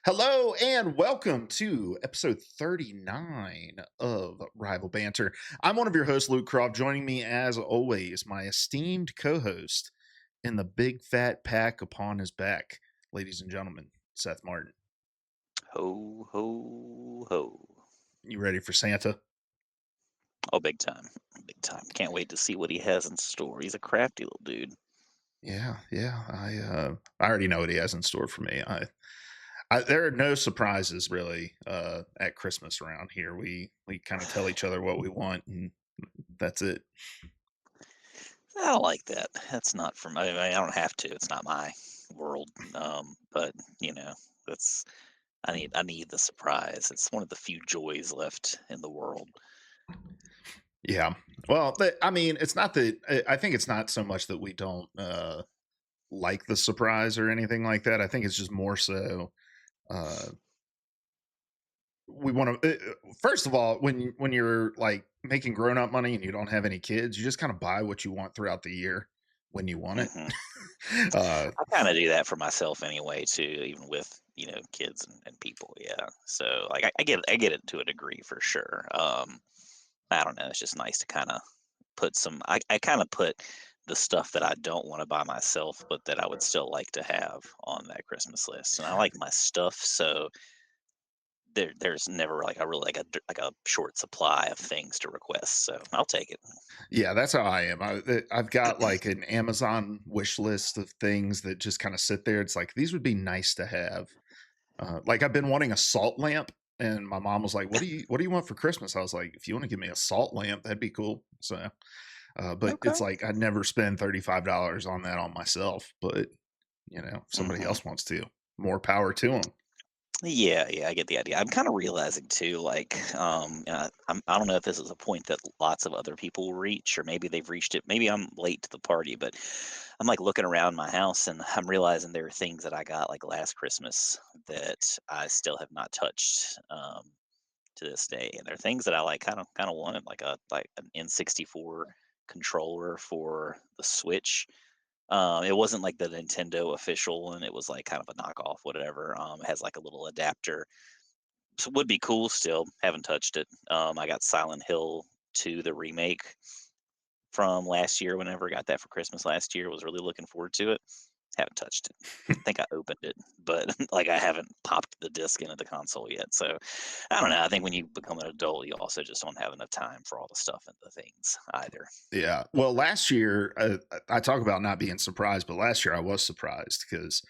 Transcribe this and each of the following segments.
Hello and welcome to episode 39 of Rival Banter. I'm one of your hosts, Luke Croft. Joining me, as always, my esteemed co host in the big fat pack upon his back, ladies and gentlemen, Seth Martin. Ho, ho, ho. You ready for Santa? Oh, big time. Big time. Can't wait to see what he has in store. He's a crafty little dude. Yeah. I already know what he has in store for me. There are no surprises really at Christmas around here. We kind of tell each other what we want, and that's it. I don't like that. That's not for my. I don't have to. It's not my world. But you know, that's I need the surprise. It's one of the few joys left in the world. Yeah. Well, I mean, it's not that I think it's not so much that we don't like the surprise or anything like that. I think it's just more so uh we want to first of all, when you're like making grown-up money and you don't have any kids, you just kind of buy what you want throughout the year when you want it. hmm uh I kind of do that for myself anyway, too. Even with kids and people. Yeah. So like I get it to a degree for sure. I don't know. It's just nice to kind of put some I kinda put the stuff that I don't wanna buy myself, but that I would still like to have on that Christmas list, and I like my stuff, so there's never, like, a really like a short supply of things to request, so I'll take it. yeah, that's how I am. I've got like an Amazon wish list of things that just kind of sit there. It's like these would be nice to have. Like I've been wanting a salt lamp, and my mom was like, "What do you want for Christmas?" I was like, "If you want to give me a salt lamp, that'd be cool." So, but Okay. it's like I'd never spend $35 on that on myself. But if somebody Mhm. else wants to, more power to them. Yeah, I get the idea. I'm kinda realizing too, like, I don't know if this is a point that lots of other people reach, or maybe they've reached it. Maybe I'm late to the party, but I'm like looking around my house and I'm realizing there are things that I got like last Christmas that I still have not touched to this day, and they're things that I like kind of wanted, like an N64 controller for the Switch. It wasn't like the Nintendo official one. It was like kind of a knockoff, whatever. It has like a little adapter. So would be cool still. Haven't touched it. I got Silent Hill 2, the remake from last year whenever I got that for Christmas last year. Was really looking forward to it. Haven't touched it. I think I opened it, but like I haven't popped the disc into the console yet. So I don't know. I think when you become an adult, you also just don't have enough time for all the stuff and the things either. Yeah. Well, last year, I talk about not being surprised, but last year I was surprised because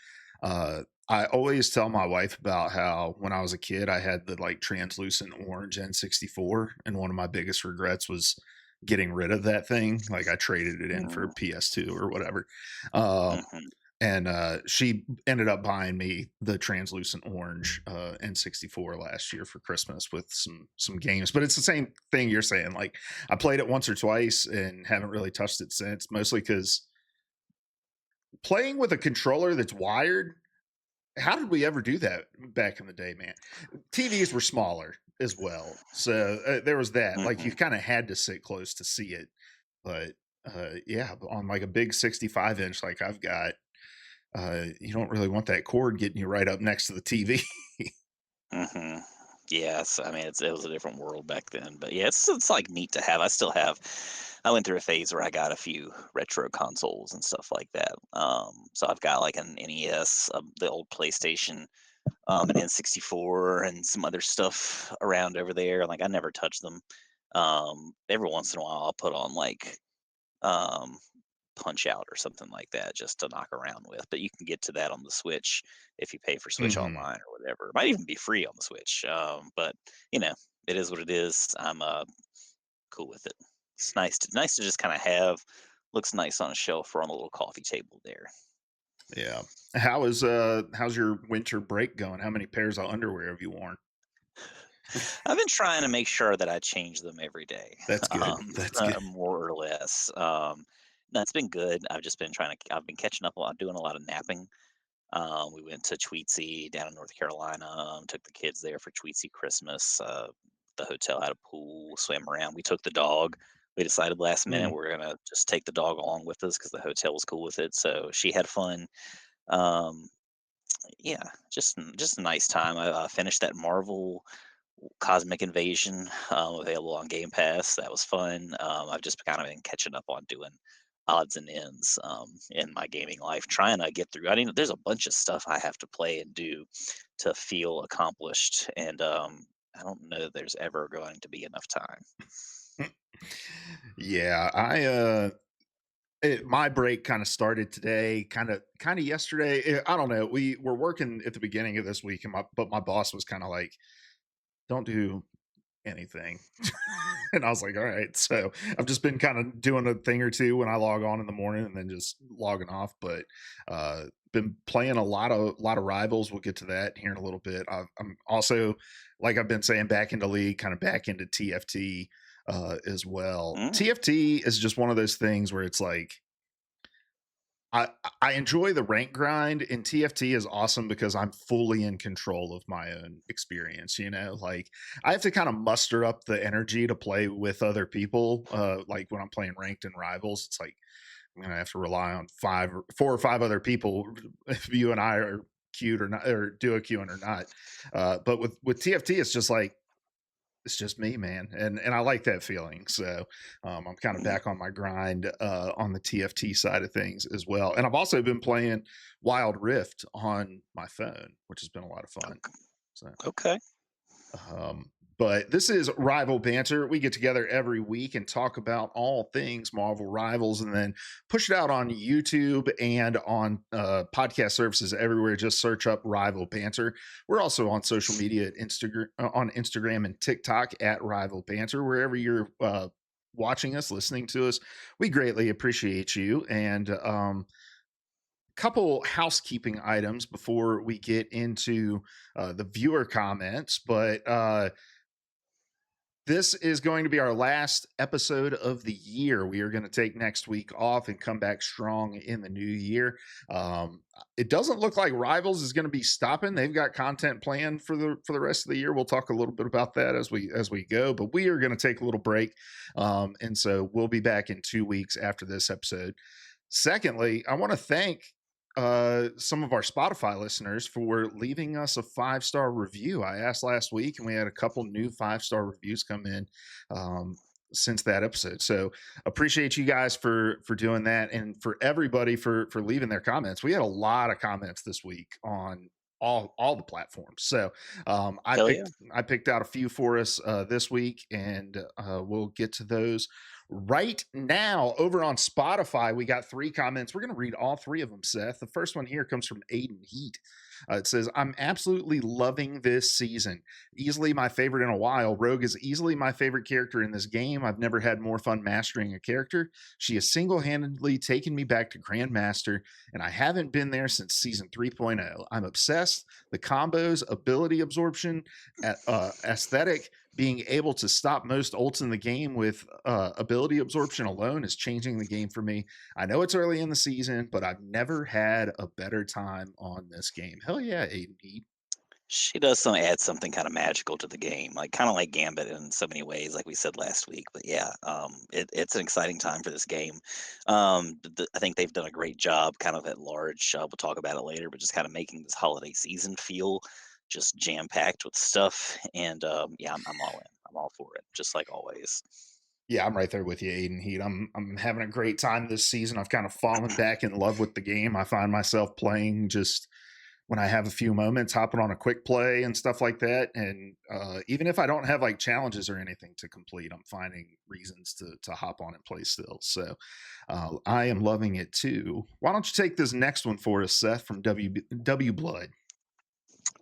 I always tell my wife about how when I was a kid, I had the like translucent orange N64. And one of my biggest regrets was getting rid of that thing. Like I traded it in for a PS2 or whatever. Um, Mm-hmm. and she ended up buying me the translucent orange N64 last year for Christmas with some games. But it's the same thing you're saying. Like I played it once or twice and haven't really touched it since, mostly because playing with a controller that's wired. How did we ever do that back in the day, man? TVs were smaller as well, so there was that. Like Mm-hmm. you kind of had to sit close to see it, but yeah, on like a big 65-inch like I've got, you don't really want that cord getting you right up next to the TV. Mm-hmm. Yes, I mean it was a different world back then, but yeah, it's like neat to have. I still have. I went through a phase where I got a few retro consoles and stuff like that. So I've got like an NES, the old PlayStation, an N64, and some other stuff around over there. Like I never touch them. Every once in a while, I'll put on like um, Punch Out or something like that just to knock around with. But you can get to that on the Switch if you pay for Switch Hmm. Online or whatever. It might even be free on the Switch. But you know, it is what it is. I'm cool with it. It's nice to just kind of have. Looks nice on a shelf or on a little coffee table there. Yeah. How's your winter break going? How many pairs of underwear have you worn? I've been trying to make sure that I change them every day, That's good. That's good. more or less. No, it's been good. I've just been trying to. I've been catching up a lot, doing a lot of napping. We went to Tweetsy down in North Carolina. Took the kids there for Tweetsy Christmas. The hotel had a pool, swam around. We took the dog. We decided last minute Mm. we're gonna just take the dog along with us because the hotel was cool with it. So she had fun. Um, Yeah, just a nice time. I finished that Marvel Cosmic Invasion, available on Game Pass. That was fun. I've just kind of been catching up on doing odds and ends in my gaming life, trying to get through. I mean, there's a bunch of stuff I have to play and do to feel accomplished, and I don't know that there's ever going to be enough time. Yeah, my break kind of started today, kind of yesterday. I don't know. We were working at the beginning of this week, but my boss was kind of like, "Don't do anything." And I was like, all right. So I've just been kind of doing a thing or two when I log on in the morning and then just logging off. But been playing a lot of rivals. We'll get to that here in a little bit. I'm also, like I've been saying, back into league, kind of back into TFT as well. Mm, TFT is just one of those things where it's like I I enjoy the rank grind, and TFT is awesome because I'm fully in control of my own experience, like I have to kind of muster up the energy to play with other people. Like when I'm playing ranked and rivals, it's like I'm gonna have to rely on 4 or 5 other people if you and I are queued or not, or do a queuing or not. But with TFT, it's just me, man, and I like that feeling. So I'm kind of mm. back on my grind on the TFT side of things as well. And I've also been playing Wild Rift on my phone, which has been a lot of fun. So Okay. but this is Rival Banter. We get together every week and talk about all things Marvel Rivals, and then push it out on YouTube and on podcast services everywhere. Just search up Rival Banter. We're also on social media at Instagram and TikTok at Rival Banter. Wherever you're watching us, listening to us, we greatly appreciate you. And couple housekeeping items before we get into the viewer comments, but this is going to be our last episode of the year. We are going to take next week off and come back strong in the new year. It doesn't look like Rivals is going to be stopping. They've got content planned for the rest of the year. We'll talk a little bit about that as we go. But we are going to take a little break, and so we'll be back in 2 weeks after this episode. Secondly, I want to thank some of our Spotify listeners for leaving us a 5-star review. I asked last week, and we had a couple new 5-star reviews come in since that episode. So appreciate you guys for doing that, and for everybody for leaving their comments. We had a lot of comments this week on all the platforms. So I Hell yeah. picked out a few for us this week, and we'll get to those right now. Over on Spotify, we got 3 comments. We're going to read all 3 of them, Seth. The first one here comes from Aiden Heat. It says, I'm absolutely loving this season. Easily my favorite in a while. Rogue is easily my favorite character in this game. I've never had more fun mastering a character. She has single-handedly taken me back to Grandmaster, and I haven't been there since season 3.0. I'm obsessed. The combos, ability absorption, aesthetic, being able to stop most ults in the game with ability absorption alone is changing the game for me. I know it's early in the season, but I've never had a better time on this game. Hell yeah, Aiden Heat. She does add something kind of magical to the game, like kind of like Gambit in so many ways, like we said last week. But yeah, it's an exciting time for this game. I think they've done a great job, kind of at large. We'll talk about it later, but just kind of making this holiday season feel just jam packed with stuff. And yeah, I'm all in. I'm all for it, just like always. Yeah, I'm right there with you, Aiden Heat. I'm having a great time this season. I've kind of fallen back in love with the game. I find myself playing just when I have a few moments, hopping on a quick play and stuff like that. And even if I don't have like challenges or anything to complete, I'm finding reasons to hop on and play still. So I am loving it too. Why don't you take this next one for us, Seth, from W Blood?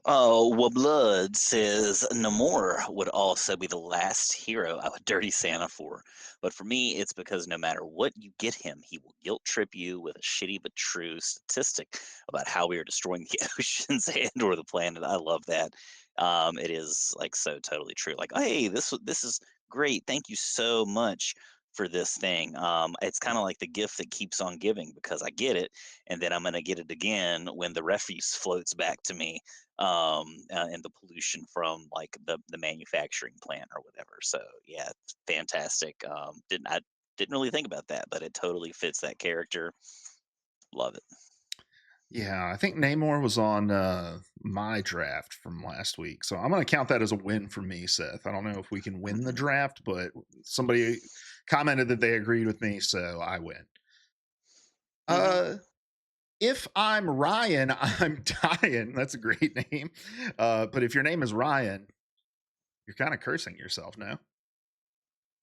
Oh, well, Blood says Namor would also be the last hero I would dirty Santa for. But for me, it's because no matter what you get him, he will guilt trip you with a shitty but true statistic about how we are destroying the oceans and or the planet. I love that. It is like so totally true. Like, hey, this is great. Thank you so much for this thing. It's kind of like the gift that keeps on giving because I get it, and then I'm gonna get it again when the refuse floats back to me, and the pollution from like the manufacturing plant or whatever. So yeah, it's fantastic. Didn't really think about that, but it totally fits that character. Love it. Yeah, I think Namor was on my draft from last week. So I'm going to count that as a win for me, Seth. I don't know if we can win the Mhm, draft, but somebody commented that they agreed with me, so I win. mhm. Uh if I'm Ryan, I'm dying. That's a great name. But if your name is Ryan, you're kind of cursing yourself, no?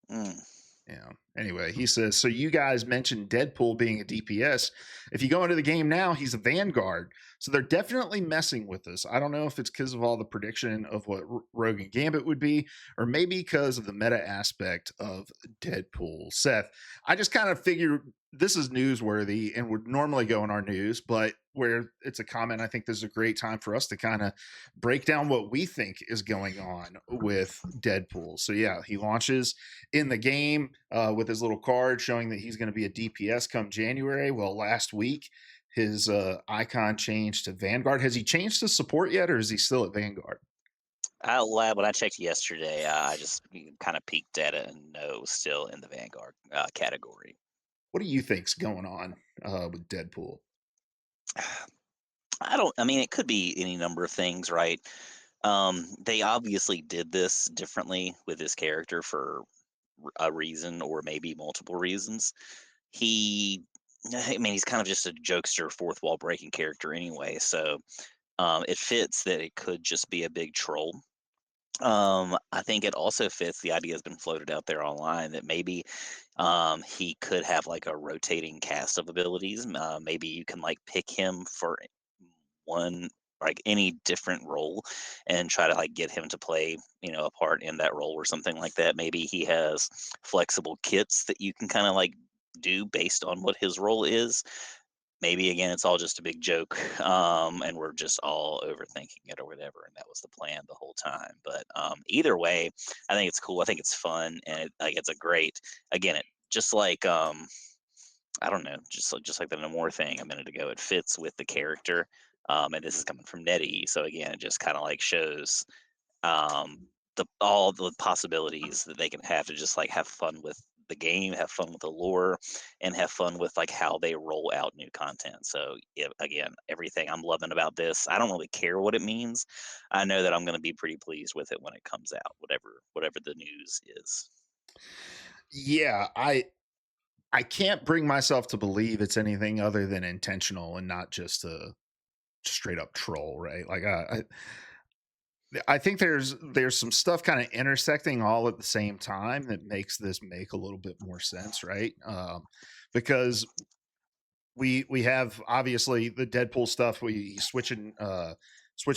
Mm. Yeah. Anyway, he says, so you guys mentioned Deadpool being a DPS. If you go into the game now, he's a Vanguard. So they're definitely messing with us. I don't know if it's because of all the prediction of what Rogue and Gambit would be, or maybe because of the meta aspect of Deadpool. Seth, I just kind of figured this is newsworthy and would normally go in our news, but where it's a comment, I think this is a great time for us to kind of break down what we think is going on with Deadpool. So yeah, he launches in the game with his little card showing that he's going to be a DPS come January. Well, last week his icon changed to Vanguard. Has he changed to support yet, or is he still at Vanguard? When I checked yesterday, I just kind of peeked at it and no, it was still in the Vanguard category. What do you think's going on with Deadpool? I mean, it could be any number of things, right? They obviously did this differently with his character for a reason or maybe multiple reasons. He, I mean, he's kind of just a jokester, fourth wall breaking character anyway. So it fits that it could just be a big troll. I think it also fits. The idea has been floated out there online that maybe he could have like a rotating cast of abilities. Maybe you can like pick him for one, like any different role, and try to like get him to play, a part in that role or something like that. Maybe he has flexible kits that you can kind of like do based on what his role is. Maybe again, it's all just a big joke, and we're just all overthinking it or whatever, and that was the plan the whole time. But either way, I think it's cool. I think it's fun, and it's a great. Again, it just like I don't know, just like the Namor thing a minute ago. It fits with the character, and this is coming from Nettie, so again, it just kind of like shows the all the possibilities that they can have to just like have fun with the game, have fun with the lore, and have fun with like how they roll out new content. So yeah, again, everything I'm loving about this, I don't really care what it means. I know that I'm going to be pretty pleased with it when it comes out, whatever the news is. Yeah, I can't bring myself to believe it's anything other than intentional and not just a straight up troll, right? Like I think there's some stuff kind of intersecting all at the same time that makes this make a little bit more sense, right? Because we have obviously the Deadpool stuff. We switching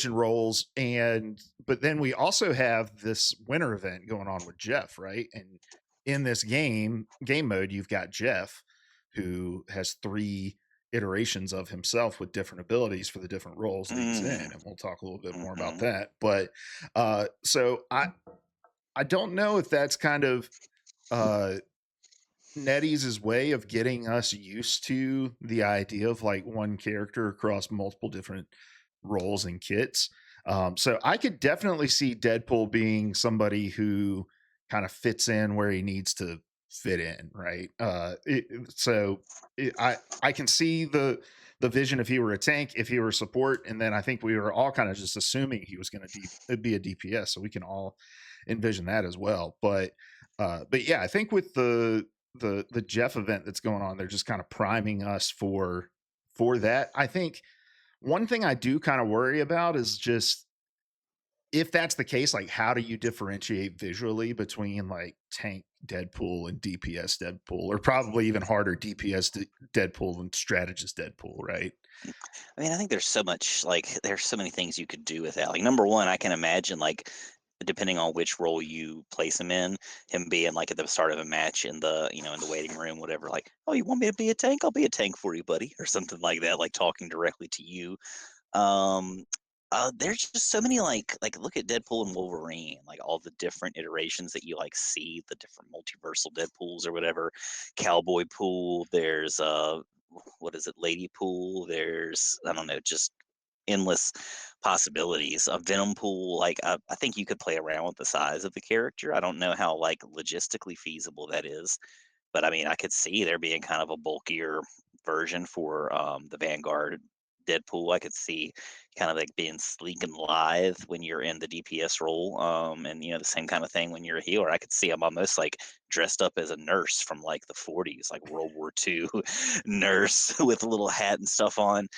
roles, and but then we also have this winter event going on with Jeff, right? And in this game mode, you've got Jeff who has three iterations of himself with different abilities for the different roles that he's in, Mm, and we'll talk a little bit more about hmm. that. But so I don't know if that's kind of uh NetEase's way of getting us used to the idea of like one character across multiple different roles and kits. So I could definitely see Deadpool being somebody who kind of fits in where he needs to fit in, right? I can see the vision if he were a tank, if he were a support, and then I think we were all kind of just assuming he was going to be a DPS, so we can all envision that as well. But yeah, I think with the Jeff event that's going on, they're just kind of priming us for that. I think one thing I do kind of worry about is just if that's the case, like how do you differentiate visually between like tank Deadpool and DPS Deadpool, or probably even harder DPS Deadpool and strategist Deadpool, right? I mean, I think there's so many things you could do with that. Like number one, I can imagine like depending on which role you place him being like at the start of a match in the in the waiting room, whatever. Like, oh, you want me to be a tank? I'll be a tank for you, buddy, or something like that. Like talking directly to you. Um, there's just so many like look at Deadpool and Wolverine, like all the different iterations that you like see, the different multiversal Deadpools or whatever. Cowboy Pool, there's what is it, Lady Pool, there's I don't know, just endless possibilities. A Venom Pool, like I think you could play around with the size of the character. I don't know how like logistically feasible that is, but I mean I could see there being kind of a bulkier version for the Vanguard Deadpool. I could see kind of like being sleek and lithe when you're in the DPS role, and the same kind of thing when you're a healer. I could see him almost like dressed up as a nurse from like the 40s, like World War II nurse with a little hat and stuff on,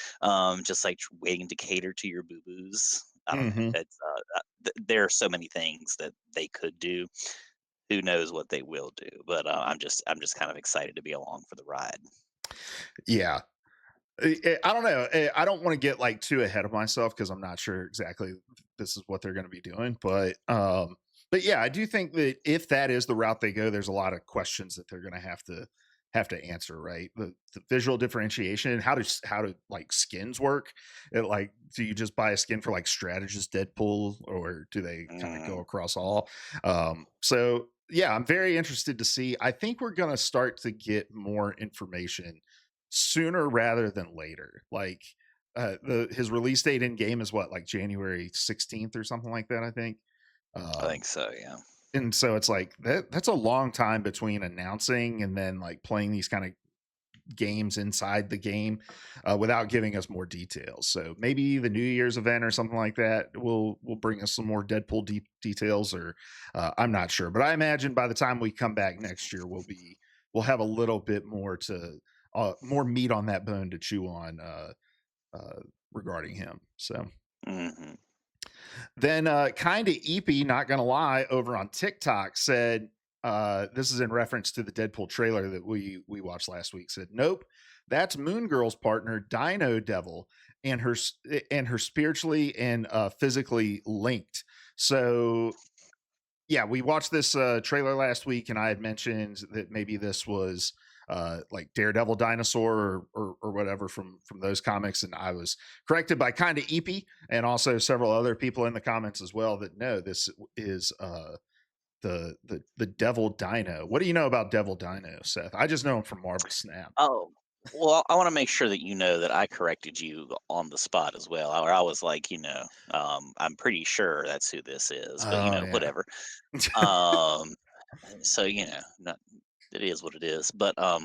just like waiting to cater to your boo boos. I don't know. Hmm. That's there are so many things that they could do. Who knows what they will do? But I'm just kind of excited to be along for the ride. Yeah. I don't know. I don't want to get like too ahead of myself because I'm not sure exactly this is what they're going to be doing. But yeah, I do think that if that is the route they go, there's a lot of questions that they're going to have to answer. Right, the visual differentiation, how do like skins work? Like, do you just buy a skin for like strategist Deadpool, or do they kind of go Mm, across all? So yeah, I'm very interested to see. I think we're going to start to get more information sooner rather than later. Like the his release date in game is what, like January 16th or something like that, I think. I think Um so. Yeah. and so it's like that's a long time between announcing and then like playing these kind of games inside the game without giving us more details. So maybe the New Year's event or something like that will bring us some more Deadpool details, or I'm not sure. But I imagine by the time we come back next year, we'll have a little bit more meat on that bone to chew on regarding him. So Hmm. then kind of eepy, not gonna lie, over on TikTok said, this is in reference to the Deadpool trailer that we watched last week, said, nope, that's Moon Girl's partner, Dino Devil, and her spiritually and physically linked. So yeah, we watched this trailer last week, and I had mentioned that maybe this was like Daredevil Dinosaur or whatever from those comics, and I was corrected by kind of EP and also several other people in the comments as well that no, this is the Devil Dino. What do you know about Devil Dino, Seth? I just know him from Marvel Snap. Oh, well, I want to make sure that you know that I corrected you on the spot as well. Or I was like, I'm pretty sure that's who this is, but Oh yeah, whatever. Um, so not, it is what it is. But I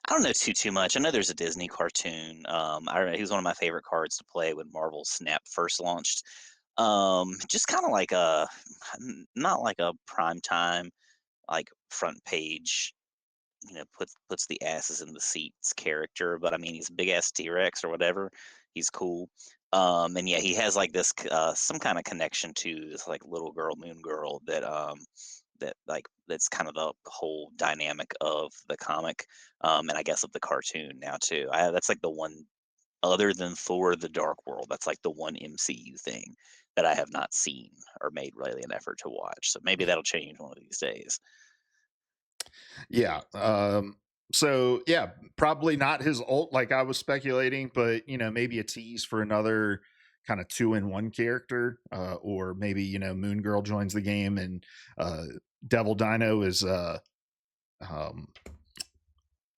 don't know too much. I know there's a Disney cartoon. I don't know. He was one of my favorite cards to play when Marvel Snap first launched. Just kind of like not like a prime time, like front page, puts the asses in the seats character, but I mean he's a big ass T-Rex or whatever. He's cool. And yeah, he has like this some kind of connection to this like little girl, Moon Girl, that like that's kind of the whole dynamic of the comic, and I guess of the cartoon now too. That's like the one, other than Thor: The Dark World, that's like the one MCU thing that I have not seen or made really an effort to watch. So maybe that'll change one of these days. yeah. So yeah, probably not his ult like I was speculating, but maybe a tease for another kind of two in one character, or maybe Moon Girl joins the game and uh, Devil Dino is um,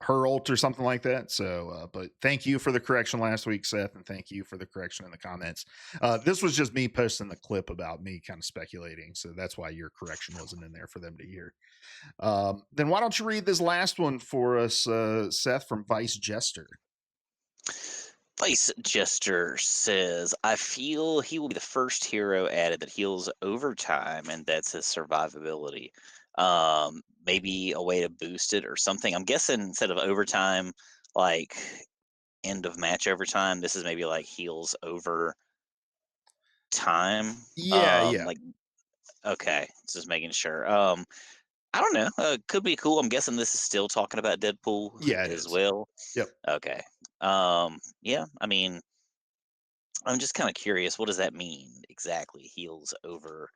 her ult or something like that. So, but thank you for the correction last week, Seth, and thank you for the correction in the comments. This was just me posting the clip about me kind of speculating, so that's why your correction wasn't in there for them to hear. Then why don't you read this last one for us, Seth, from Vice Jester? Vice Jester says, I feel he will be the first hero added that heals over time, and that's his survivability. Maybe a way to boost it or something. I'm guessing instead of overtime, like end of match overtime, this is maybe like heals over time. Yeah, yeah, Like, okay, just making sure. I don't know. Could be cool. I'm guessing this is still talking about Deadpool yeah. It as is. well. Yep. Okay. Yeah, I mean, I'm just kind of curious, what does that mean exactly? Heals over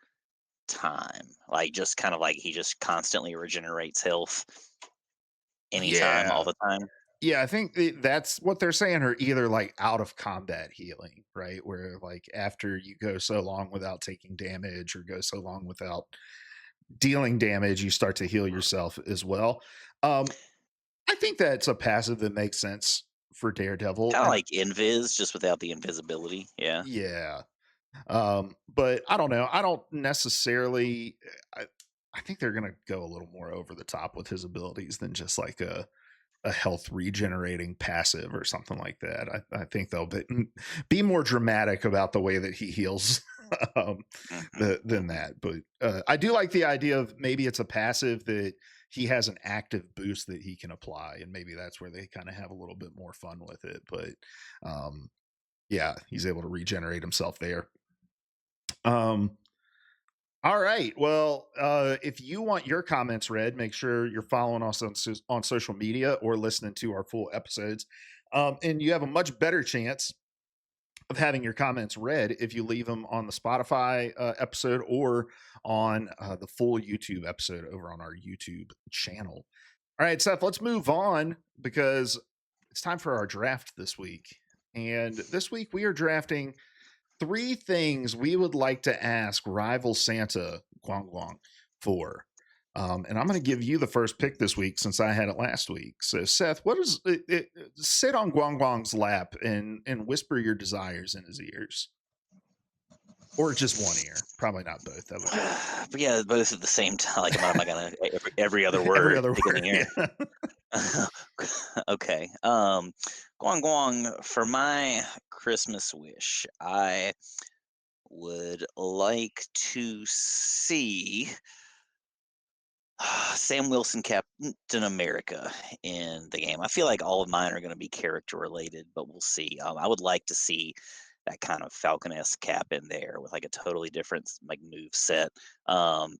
time. Like just kind of like he just constantly regenerates health anytime, all Yeah, the time. yeah. I think that's what they're saying, or either like out of combat healing, right? Where like after you go so long without taking damage or go so long without dealing damage, you start to heal yourself as well. Um, I think that's a passive that makes sense for Daredevil, Kind of and like Invis, just without the invisibility. Yeah. yeah. But I don't know. I don't necessarily. I, I think they're gonna go a little more over the top with his abilities than just like a a health regenerating passive or something like that. I think they'll be more dramatic about the way that he heals um, Hmm. than Hmm. that. But I do like the idea of maybe it's a passive that he has an active boost that he can apply, and maybe that's where they kind of have a little bit more fun with it. But um, yeah, he's able to regenerate himself there. Um, all right. Well, if you want your comments read, make sure you're following us on social media or listening to our full episodes. And you have a much better chance of having your comments read if you leave them on the Spotify episode or on the full YouTube episode over on our YouTube channel. All right, Seth, let's move on because it's time for our draft this week. And this week we are drafting three things we would like to ask rival Santa Guangguang for. And I'm going to give you the first pick this week since I had it last week. So, Seth, what is it, sit on Guangguang's lap and whisper your desires in his ears, or just one ear? Probably not both. That would be But yeah, both at the same time. Like, am I gonna every other every word other take in word. the air? Yeah. Okay. Guang Guang, for my Christmas wish, I would like to see Sam Wilson Captain America in the game. I feel like all of mine are going to be character related, but we'll see. I would like to see that kind of Falcon-esque cap in there with like a totally different like move set,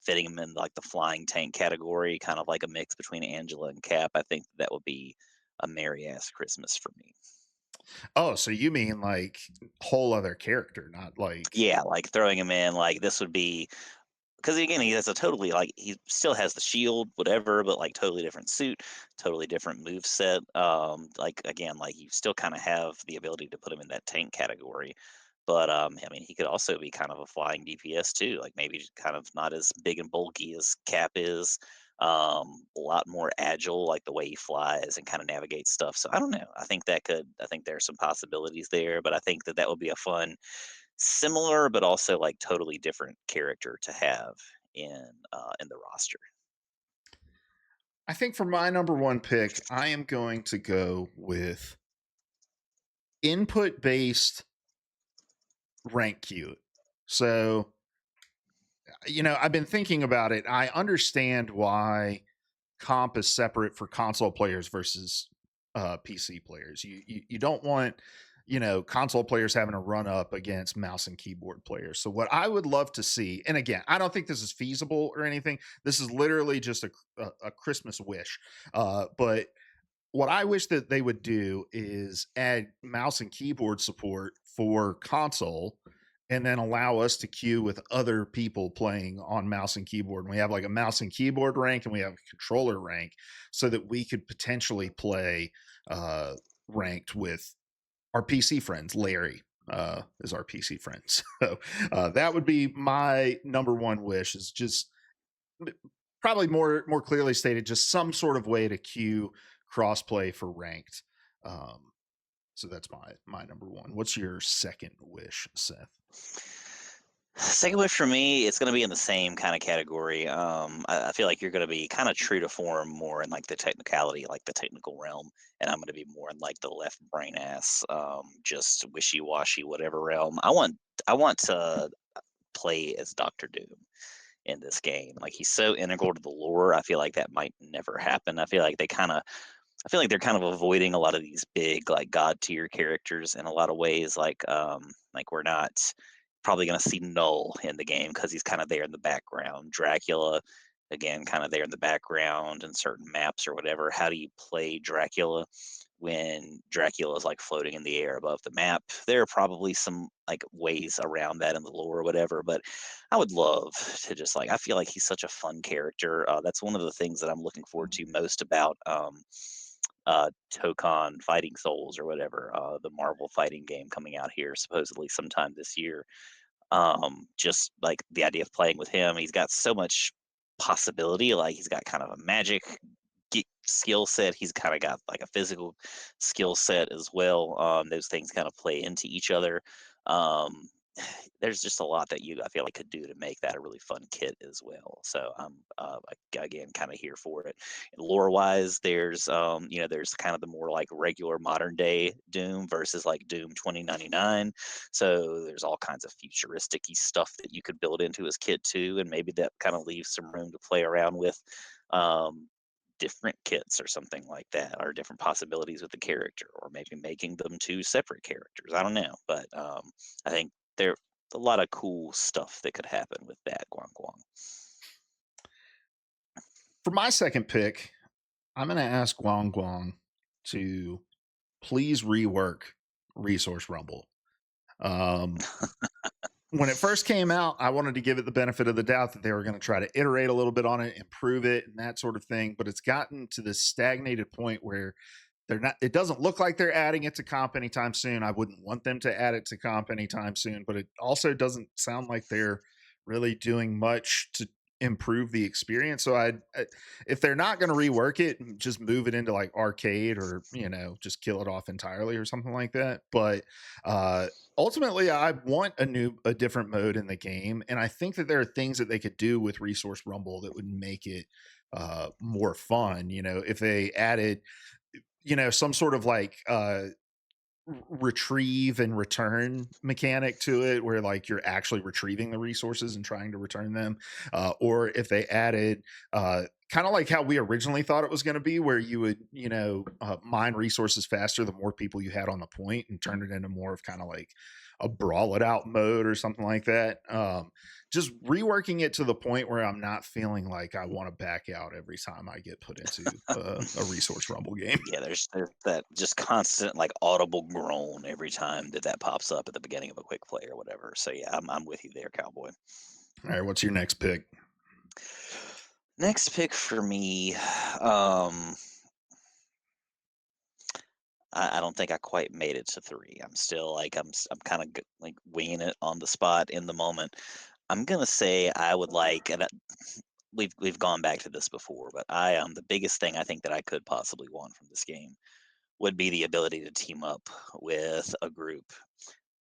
fitting him in like the flying tank category, kind of like a mix between Angela and Cap. I think that would be a merry ass Christmas for me. Oh, so you mean like whole other character, not like Yeah, like throwing him in, like this would be because again, he has a totally like he still has the shield, whatever, but like totally different suit, totally different move set. Like again, like you still kind of have the ability to put him in that tank category. But I mean, he could also be kind of a flying DPS too, like maybe just kind of not as big and bulky as Cap is. A lot more agile, like the way he flies and kind of navigates stuff. So I don't know. I think there's some possibilities there, but I think that that would be a fun similar but also like totally different character to have in the roster. I think for my number one pick, I am going to go with input based rank queue. So, I've been thinking about it. I understand why comp is separate for console players versus PC players. You don't want console players having to run up against mouse and keyboard players. So what I would love to see, and again, I don't think this is feasible or anything. This is literally just a Christmas wish. But what I wish that they would do is add mouse and keyboard support for console and then allow us to queue with other people playing on mouse and keyboard. And we have like a mouse and keyboard rank and we have a controller rank so that we could potentially play ranked with our PC friends. Larry is our PC friend. So that would be my number one wish is just probably more clearly stated, just some sort of way to queue crossplay for ranked. Um, so that's my number one. What's your second wish, Seth? Second wish for me, it's going to be in the same kind of category. I feel like you're going to be kind of true to form more in like the technicality, like the technical realm, and I'm going to be more in like the left brain ass, just wishy washy whatever realm. I want to play as Doctor Doom in this game. Like he's so integral to the lore. I feel like that might never happen. I feel like they're kind of avoiding a lot of these big like god tier characters in a lot of ways. Like we're not probably going to see Null in the game because he's kind of there in the background. Dracula, again, kind of there in the background in certain maps or whatever. How do you play Dracula when Dracula is like floating in the air above the map? There are probably some like ways around that in the lore or whatever, but I would love to just like I feel like he's such a fun character. That's one of the things that I'm looking forward to most about Tokon Fighting Souls or whatever, the Marvel fighting game coming out here supposedly sometime this year. Just like the idea of playing with him, he's got so much possibility. Like he's got kind of a magic skill set. He's kind of got like a physical skill set as well. Those things kind of play into each other. Um, there's just a lot that I feel like could do to make that a really fun kit as well. So I'm again kind of here for it. Lore wise, there's kind of the more like regular modern day Doom versus like Doom 2099. So there's all kinds of futuristic stuff that you could build into his kit too, and maybe that kind of leaves some room to play around with. Um, Different kits or something like that, or different possibilities with the character, or maybe making them two separate characters. I don't know, but I think there a lot of cool stuff that could happen with that Guangguang. For my second pick, I'm going to ask Guangguang to please rework Resource Rumble. Um, when it first came out, I wanted to give it the benefit of the doubt that they were going to try to iterate a little bit on it, improve it, and that sort of thing. But it's gotten to this stagnated point where they're not, it doesn't look like they're adding it to comp anytime soon. I wouldn't want them to add it to comp anytime soon, but it also doesn't sound like they're really doing much to improve the experience. So if they're not going to rework it, just move it into like arcade, or just kill it off entirely or something like that. But uh ultimately, I want a different mode in the game, and I think that there are things that they could do with Resource Rumble that would make it more fun. If they added some sort of like retrieve and return mechanic to it, where like you're actually retrieving the resources and trying to return them, or if they added kind of like how we originally thought it was going to be, where you would mine resources faster the more people you had on the point, and turn it into more of kind of like a brawl it out mode or something like that. Just reworking it to the point where I'm not feeling like I want to back out every time I get put into a resource rumble game. Yeah, there's that just constant like audible groan every time that pops up at the beginning of a quick play or whatever. So yeah, I'm with you there, cowboy. All right, what's your next pick? Next pick for me, um, I don't think I quite made it to three. I'm still like I'm kind of like winging it on the spot in the moment. I'm gonna say I would like, and we've gone back to this before, but the biggest thing I think that I could possibly want from this game would be the ability to team up with a group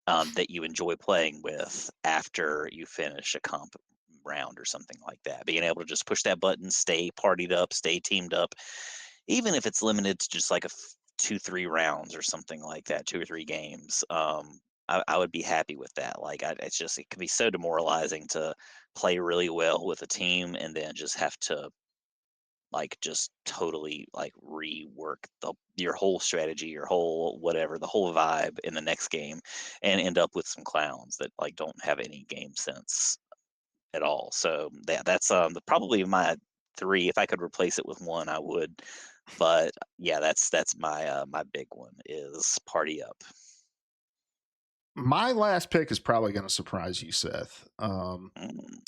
that you enjoy playing with after you finish a comp round or something like that. Being able to just push that button, stay partied up, stay teamed up, even if it's limited to just like 2, 3 rounds or something like that, 2 or 3 games. I would be happy with that. Like, it can be so demoralizing to play really well with a team and then just have to like just totally like rework your whole strategy, your whole whatever, the whole vibe in the next game, and end up with some clowns that like don't have any game sense at all. So that's probably my three. If I could replace it with one, I would. But yeah, that's my big one is party up. My last pick is probably going to surprise you, Seth, Mm,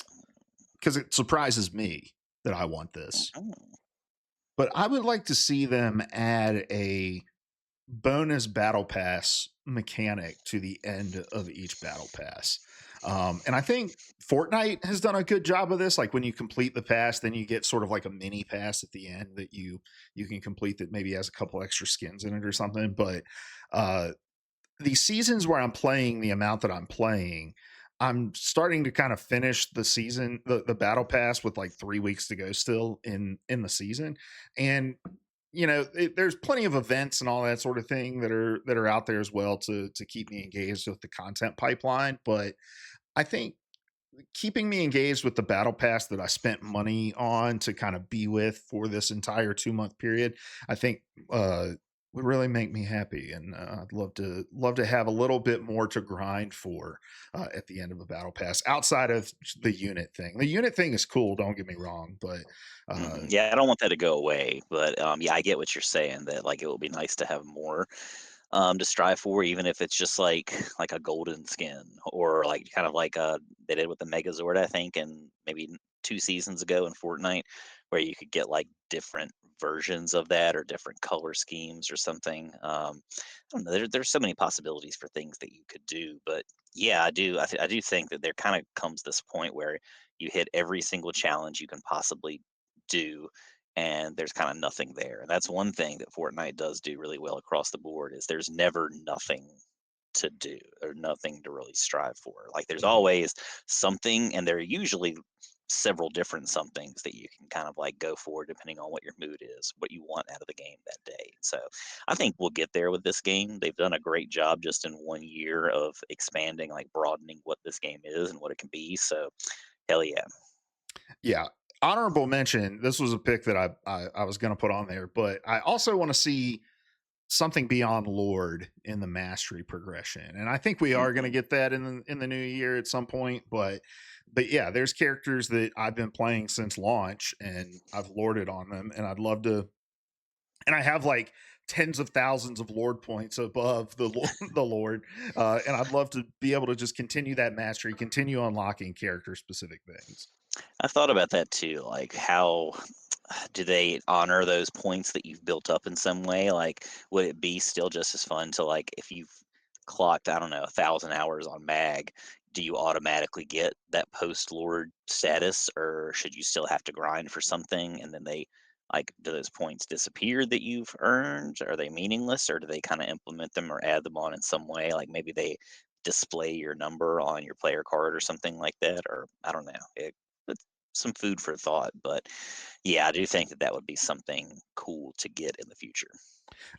because it surprises me that I want this. mm, But I would like to see them add a bonus battle pass mechanic to the end of each battle pass. And I think Fortnite has done a good job of this. Like when you complete the pass, then you get sort of like a mini pass at the end that you can complete, that maybe has a couple extra skins in it or something. But uh, the seasons where I'm playing the amount that I'm playing, I'm starting to kind of finish the season, the battle pass, with like 3 weeks to go still in the season. And there's plenty of events and all that sort of thing that are out there as well to keep me engaged with the content pipeline. But I think keeping me engaged with the battle pass that I spent money on to kind of be with for this entire 2 month period, I think uh, would really make me happy. And I'd love to have a little bit more to grind for at the end of a battle pass outside of the unit thing. The unit thing is cool, don't get me wrong, but uh, Yeah, I don't want that to go away, but yeah, I get what you're saying. That like it would be nice to have more to strive for, even if it's just like a golden skin, or like kind of like they did with the Megazord, I think, and maybe 2 seasons ago in Fortnite, where you could get like different versions of that or different color schemes or something. I don't know. There's so many possibilities for things that you could do, but yeah, I do think that there kind of comes this point where you hit every single challenge you can possibly do, and there's kind of nothing there. And that's one thing that Fortnite does do really well across the board is there's never nothing to do or nothing to really strive for. Like there's Mhm. always something, and there are usually several different somethings that you can kind of like go for depending on what your mood is, what you want out of the game that day. So I think we'll get there with this game. They've done a great job just in 1 year of expanding, like broadening what this game is and what it can be. So hell yeah. Yeah. Honorable mention. This was a pick that I was going to put on there, but I also want to see something beyond Lord in the mastery progression, and I think we are going to Hmm. get that in the new year at some point. But yeah, there's characters that I've been playing since launch, and I've lorded on them, and I'd love to. And I have like tens of thousands of Lord points above the Lord, and I'd love to be able to just continue that mastery, continue unlocking character specific things. I've thought about that too. Like, how do they honor those points that you've built up in some way? Like, would it be still just as fun to, like, if you've clocked, I don't know, 1,000 hours on Mag, do you automatically get that post Lord status, or should you still have to grind for something? And then they, like, do those points disappear that you've earned? Are they meaningless, or do they kind of implement them or add them on in some way? Like, maybe they display your number on your player card or something like that, or I don't know. It's some food for thought, but yeah, I do think that that would be something cool to get in the future.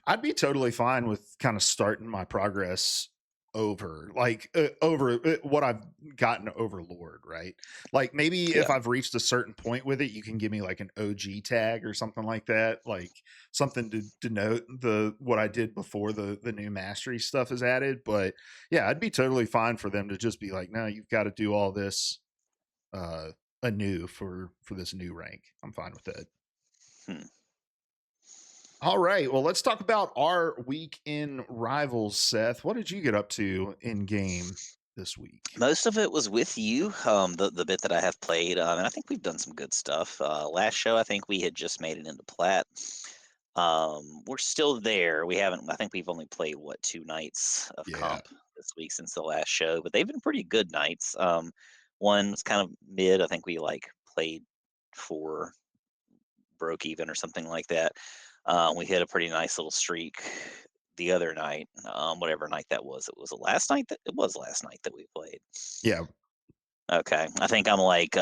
I'd be totally fine with kind of starting my progress over, like over what I've gotten over Lord, right? Like maybe if Yeah. I've reached a certain point with it, you can give me like an OG tag or something like that, like something to denote the what I did before the new mastery stuff is added. But yeah, I'd be totally fine for them to just be like, no, you've got to do all this uh anew for this new rank. I'm fine with that. Hmm. All right. Well, let's talk about our week in Rivals, Seth. What did you get up to in game this week? Most of it was with you, the bit that I have played, and I think we've done some good stuff. Last show, I think we had just made it into plat. We're still there. We haven't. I think we've only played what 2 nights of Yeah. comp this week since the last show, but they've been pretty good nights. One was kind of mid. I think we like played 4, broke even or something like that. We hit a pretty nice little streak the other night, whatever night that was. It was the last night that it was last night that we played. Yeah. Okay, I think I'm like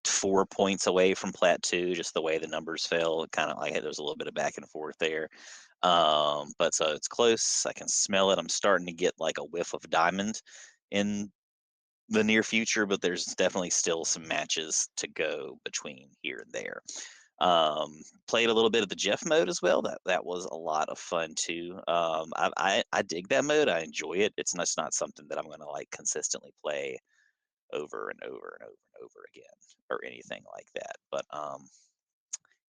4 points away from plat two. Just the way the numbers fell, kind of like there's a little bit of back and forth there. But so it's close. I can smell it. I'm starting to get like a whiff of diamond in the near future, but there's definitely still some matches to go between here and there. Played a little bit of the Jeff mode as well. That was a lot of fun too. I dig that mode. I enjoy it. It's not something that I'm gonna like consistently play over and over and over and over again or anything like that. But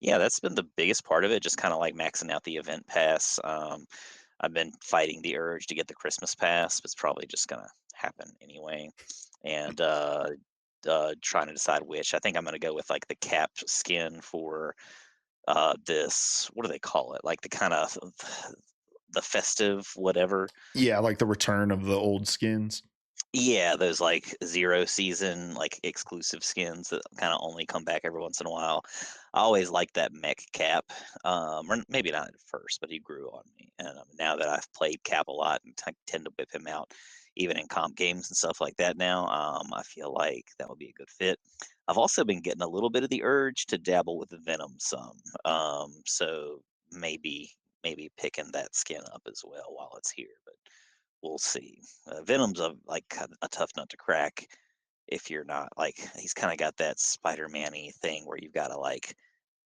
yeah, that's been the biggest part of it. Just kind of like maxing out the event pass. I've been fighting the urge to get the Christmas pass, but it's probably just gonna happen anyway. And trying to decide which. I think I'm gonna go with like the cap skin for this, what do they call it? Like the kind of the festive whatever. Yeah. Like the return of the old skins. Yeah, those like 0 season, like exclusive skins that kind of only come back every once in a while. I always liked that mech cap. Or maybe not at first, but he grew on me. And now that I've played Cap a lot and tend to whip him out, even in comp games and stuff like that now, I feel like that would be a good fit. I've also been getting a little bit of the urge to dabble with Venom some. So maybe picking that skin up as well while it's here. But we'll see. Venom's like a tough nut to crack if you're not like he's kind of got that Spider-Man-y thing where you've got to like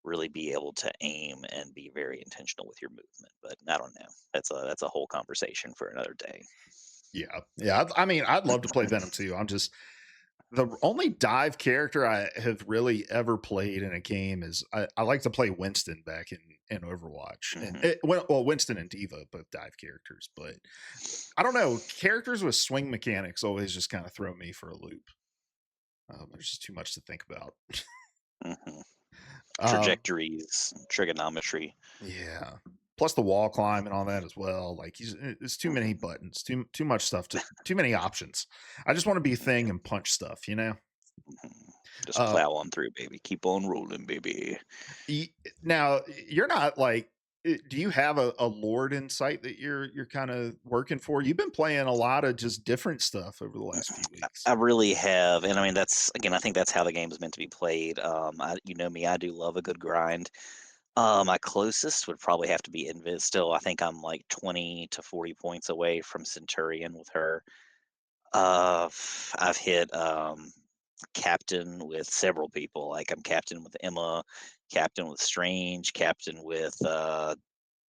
really be able to aim and be very intentional with your movement. But I don't know. That's a whole conversation for another day. Yeah. Yeah. I mean, I'd love to play Venom too. I'm just the only dive character I have really ever played in a game is I like to play Winston back in Overwatch, and Hmm. well, Winston and Diva both dive characters, but I don't know, characters with swing mechanics always just kind of throw me for a loop. There's just too much to think about. Hmm. um, Trajectories, trigonometry. yeah. Plus the wall climb and all that as well. Like it's too many Hmm. buttons, too much stuff, too many options. I just want to be a thing and punch stuff, you know. Hmm. Just Uh, plow on through, baby. Keep on rolling, baby. now you're not like Do you have a lord in sight that you're kind of working for? You've been playing a lot of just different stuff over the last few weeks. I really have, and I mean that's again, I think that's how the game is meant to be played. You know me, I do love a good grind. My closest would probably have to be Invis. Still, I think I'm like 20 to 40 points away from Centurion with her. I've hit captain with several people. Like I'm captain with Emma, captain with Strange, captain with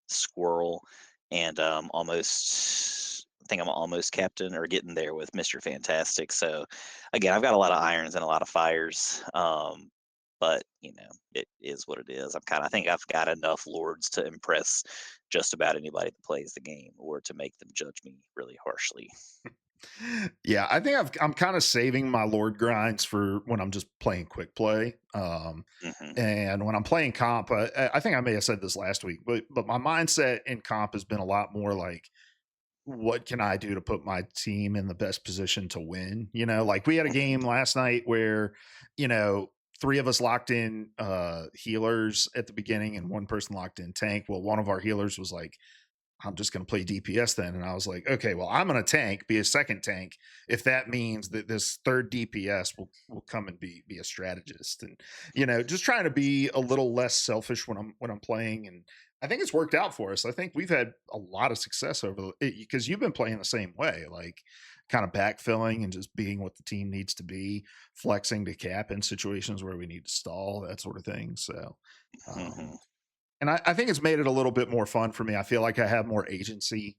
Squirrel, and almost. I think I'm almost captain or getting there with Mr. Fantastic. So, again, I've got a lot of irons and a lot of fires. But it is what it is. I think I've got enough lords to impress just about anybody that plays the game, or to make them judge me really harshly. Yeah, I think I'm kind of saving my lord grinds for when I'm just playing quick play. Hmm. And when I'm playing comp, I think I may have said this last week, but my mindset in comp has been a lot more like, what can I do to put my team in the best position to win? Like we had a game last night where, you know, three of us locked in healers at the beginning and one person locked in tank. Well, one of our healers was like, I'm just going to play DPS then. And I was like, okay, well, I'm going to tank, be a second tank, if that means that this third DPS will come and be a strategist. And just trying to be a little less selfish when I'm playing. And I think it's worked out for us. I think we've had a lot of success over because you've been playing the same way, like kind of backfilling and just being what the team needs to be, flexing to cap in situations where we need to stall, that sort of thing. So, Hmm. um, and I think it's made it a little bit more fun for me. I feel like I have more agency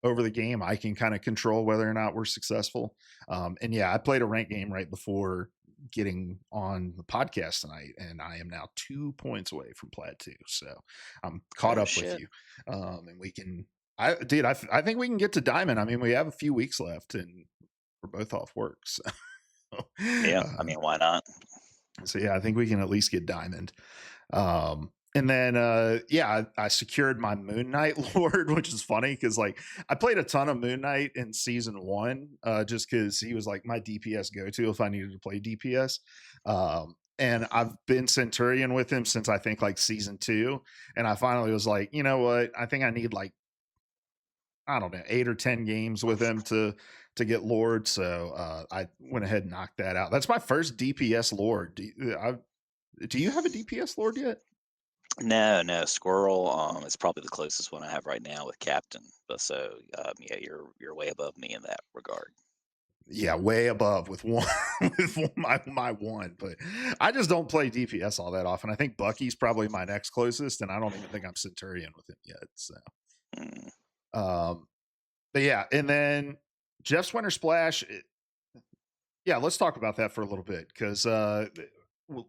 over the game. I can kind of control whether or not we're successful. And yeah, I played a rank game right before getting on the podcast tonight, and I am now 2 points away from plat two. So I'm caught Oh up with shit! you. And we can, I think we can get to diamond. I mean, we have a few weeks left, and we're both off work. So, Yeah, I mean, why not? yeah, I think we can at least get diamond. And then yeah, I secured my Moon Knight Lord, which is funny because like I played a ton of Moon Knight in season one, just because he was like my DPS go-to if I needed to play DPS. And I've been Centurion with him since I think like season two. And I finally was like, you know what? I think I need like, I don't know, 8 or 10 games with him to get Lord. So I went ahead and knocked that out. That's my first DPS Lord. Do you have a DPS Lord yet? No, no, Squirrel is probably the closest one I have right now with Captain. But so yeah, you're way above me in that regard. Yeah, way above with one with my one, but I just don't play DPS all that often. I think Bucky's probably my next closest, and I don't even think I'm Centurion with him yet. So, Mm. um, but yeah, and then Jeff's Winter Splash. Yeah, let's talk about that for a little bit because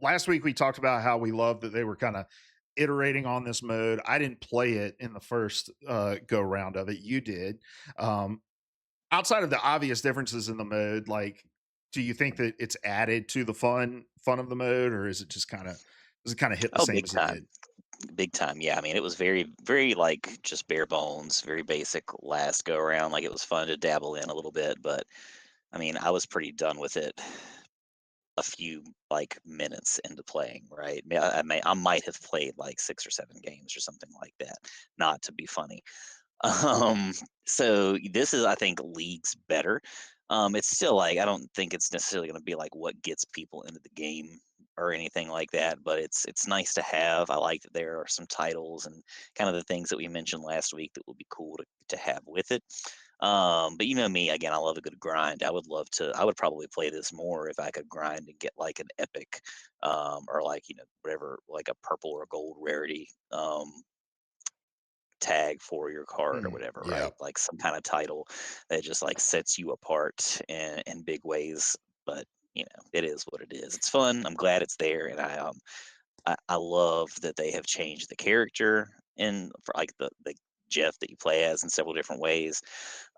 last week we talked about how we loved that they were kind of iterating on this mode. I didn't play it in the first go round of it. You did. Um, Outside of the obvious differences in the mode, like, do you think that it's added to the fun of the mode, or is it just kind of does it kind of hit the Oh, same big as it time. did? Big time, yeah. I mean, it was very, very like just bare bones, very basic last go around. Like it was fun to dabble in a little bit, but I mean, I was pretty done with it a few like minutes into playing. Right? I might have played like 6 or 7 games or something like that. Not to be funny. Um, so this is, I think, leagues better. It's still like I don't think it's necessarily going to be like what gets people into the game or anything like that, but it's nice to have. I like that there are some titles and kind of the things that we mentioned last week that would be cool to have with it. But you know me, again, I love a good grind. I would probably play this more if I could grind and get like an epic, or like, whatever, like a purple or gold rarity. Tag for your card or whatever, Yeah. right? Like some kind of title that just like sets you apart in big ways. But it is what it is. It's fun. I'm glad it's there, and I love that they have changed the character in for like the Jeff that you play as in several different ways.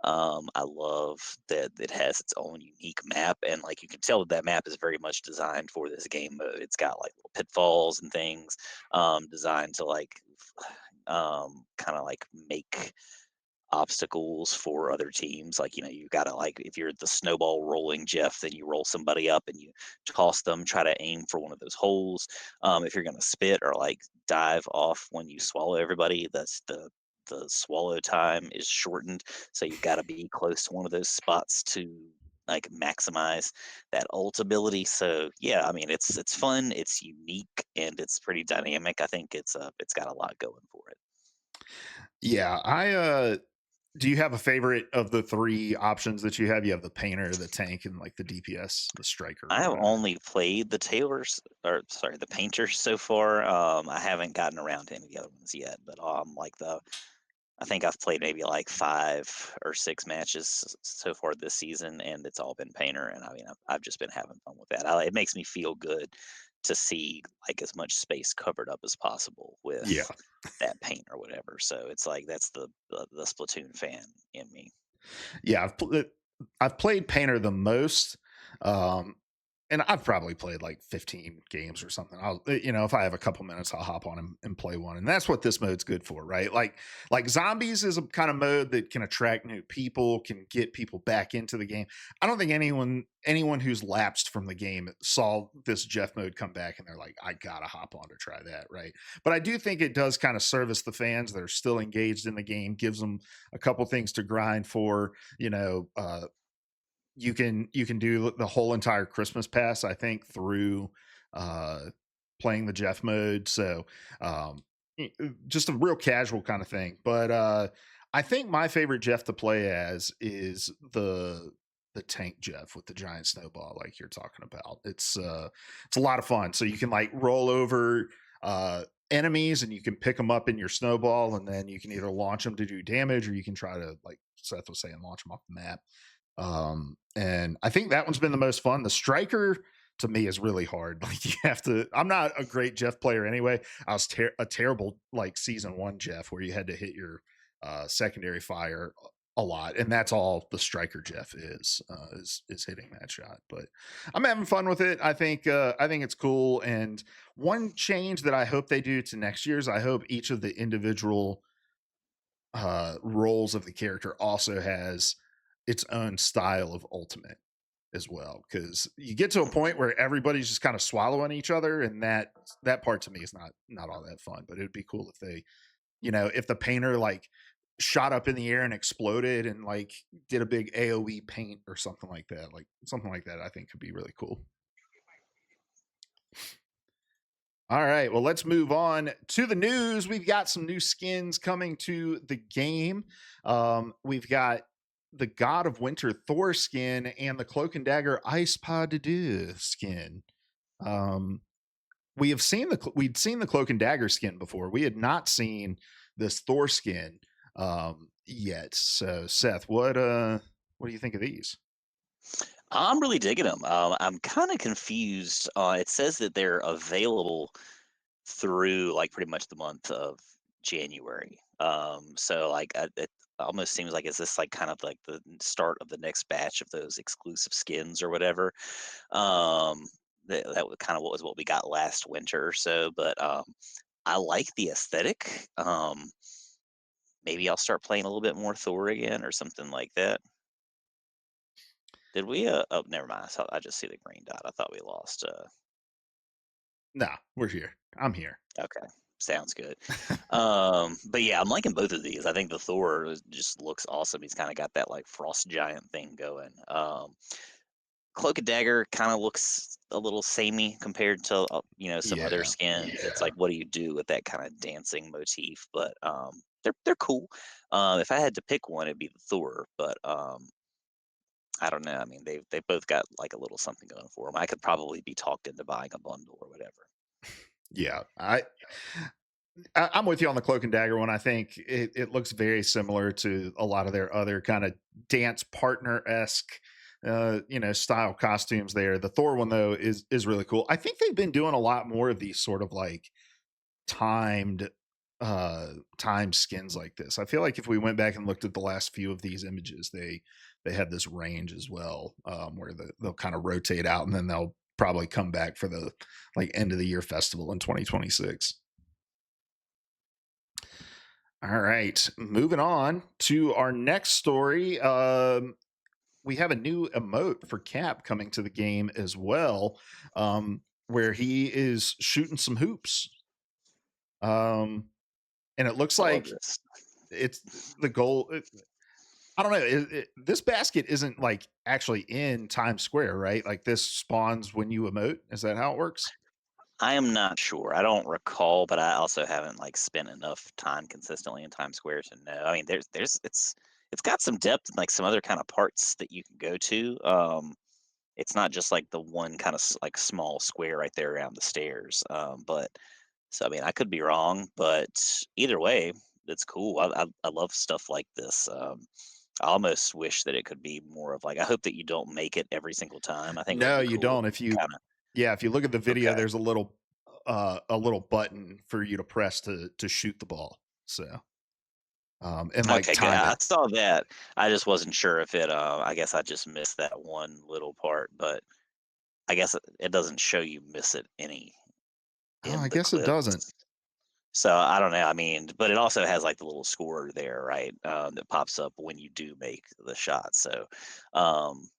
I love that it has its own unique map, and like you can tell that that map is very much designed for this game mode. It's got like little pitfalls and things designed to like kind of like make obstacles for other teams. Like, you gotta, like, if you're the snowball rolling Jeff, then you roll somebody up and you toss them, try to aim for one of those holes. If you're gonna spit or like dive off when you swallow everybody, that's the swallow time is shortened. So you've got to be close to one of those spots to like maximize that ult ability. So yeah, I mean it's fun, it's unique, and it's pretty dynamic. I think it's got a lot going for it. Yeah, do you have a favorite of the three options that you have? You have the painter, the tank, and like the DPS, the striker or I have whatever. only played the tailors, or sorry, the painters so far. I haven't gotten around to any of the other ones yet, but like the I think I've played maybe like 5 or 6 matches so far this season, and it's all been painter. And I mean, I've just been having fun with that. It makes me feel good to see like as much space covered up as possible Yeah. with that paint or whatever. So it's like that's the Splatoon fan in me. Yeah, I've played Painter the most, um, and I've probably played like 15 games or something. If I have a couple minutes, I'll hop on and play one, and that's what this mode's good for, right? Like zombies is a kind of mode that can attract new people, can get people back into the game. I don't think anyone who's lapsed from the game saw this Jeff mode come back and they're like, I gotta hop on to try that, right? But I do think it does kind of service the fans that are still engaged in the game, gives them a couple things to grind for. You can do the whole entire Christmas pass, I think, through uh playing the Jeff mode. So um just a real casual kind of thing. But I think my favorite Jeff to play as is the tank Jeff with the giant snowball, like you're talking about. It's a lot of fun. So you can like roll over enemies and you can pick them up in your snowball, and then you can either launch them to do damage, or you can try to, like Seth was saying, launch them off the map. And I think that one's been the most fun. The striker to me is really hard. Like, I'm not a great Jeff player anyway. I was a terrible like season one Jeff, where you had to hit your secondary fire a lot, and that's all the striker Jeff is hitting that shot. But I'm having fun with it. I think it's cool. And one change that I hope they do to next year's, I hope each of the individual roles of the character also has its own style of ultimate as well, because you get to a point where everybody's just kind of swallowing each other, and that part to me is not all that fun. But it would be cool if they, if the painter like shot up in the air and exploded and like did a big AoE paint or something like that. Like something like that I think could be really cool. All right, well, let's move on to the news. We've got some new skins coming to the game. We've got the God of Winter Thor skin and the Cloak and Dagger Ice Pod to Do skin. Um, we'd seen the Cloak and Dagger skin before. We had not seen this Thor skin yet. So, Seth, what do you think of these? I'm really digging them. I'm kind of confused. It says that they're available through like pretty much the month of January. So like it almost seems like is this like kind of like the start of the next batch of those exclusive skins or whatever. Um, that was kind of what we got last winter or so. But I like the aesthetic. Maybe I'll start playing a little bit more Thor again or something like that. Did we? Oh, never mind. I just see the green dot. I thought we lost. Nah, we're here. I'm here. Okay, sounds good. But yeah, I'm liking both of these. I think the Thor just looks awesome. He's kind of got that like frost giant thing going. Cloak and Dagger kind of looks a little samey compared to some other Yeah. skins. It's like, what do you do with that kind of dancing motif? But they're cool. If I had to pick one, it'd be the Thor. But I don't know. I mean, they both got like a little something going for them. I could probably be talked into buying a bundle or whatever. Yeah. I'm with you on the Cloak and Dagger one. I think it looks very similar to a lot of their other kind of dance partner esque, style costumes. There, the Thor one though is really cool. I think they've been doing a lot more of these sort of like timed, timed skins like this. I feel like if we went back and looked at the last few of these images, they had this range as well, where they'll kind of rotate out and then they'll probably come back for the like end of the year festival in 2026. All right, moving on to our next story. We have a new emote for Cap coming to the game as well, where he is shooting some hoops. And it looks I love like this. it's the goal. I don't know. This basket isn't like actually in Times Square, right? Like this spawns when you emote. Is that how it works? I am not sure. I don't recall, but I also haven't like spent enough time consistently in Times Square to know. I mean, there's it's got some depth and like some other kind of parts that you can go to. It's not just like the one kind of like small square right there around the stairs. But so I mean, I could be wrong, but either way, it's cool. I love stuff like this. I almost wish that it could be more of like. I hope that you don't make it every single time. I think it would No, be you cool. don't. If you Kind of Yeah, if you look at the video, okay. there's a little button for you to press to shoot the ball. So and like Okay, good. time I it. saw that. I just wasn't sure if it. I guess I just missed that one little part, but I guess it doesn't show you miss it any Oh, I in the guess it doesn't. clips. So I don't know. I mean, but it also has like the little score there, right? That pops up when you do make the shot. So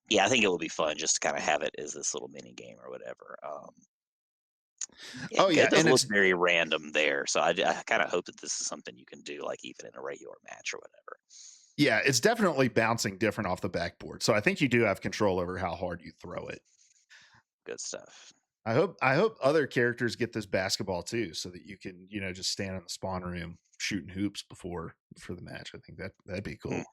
yeah, I think it will be fun just to kind of have it as this little mini game or whatever. Oh It yeah, does and look it's very random there. So I kind of hope that this is something you can do like even in a regular match or whatever. yeah, it's definitely bouncing different off the backboard. So I think you do have control over how hard you throw it. Good stuff. I hope other characters get this basketball too, so that you can, just stand in the spawn room shooting hoops before for the match. I think that'd be Hmm. cool.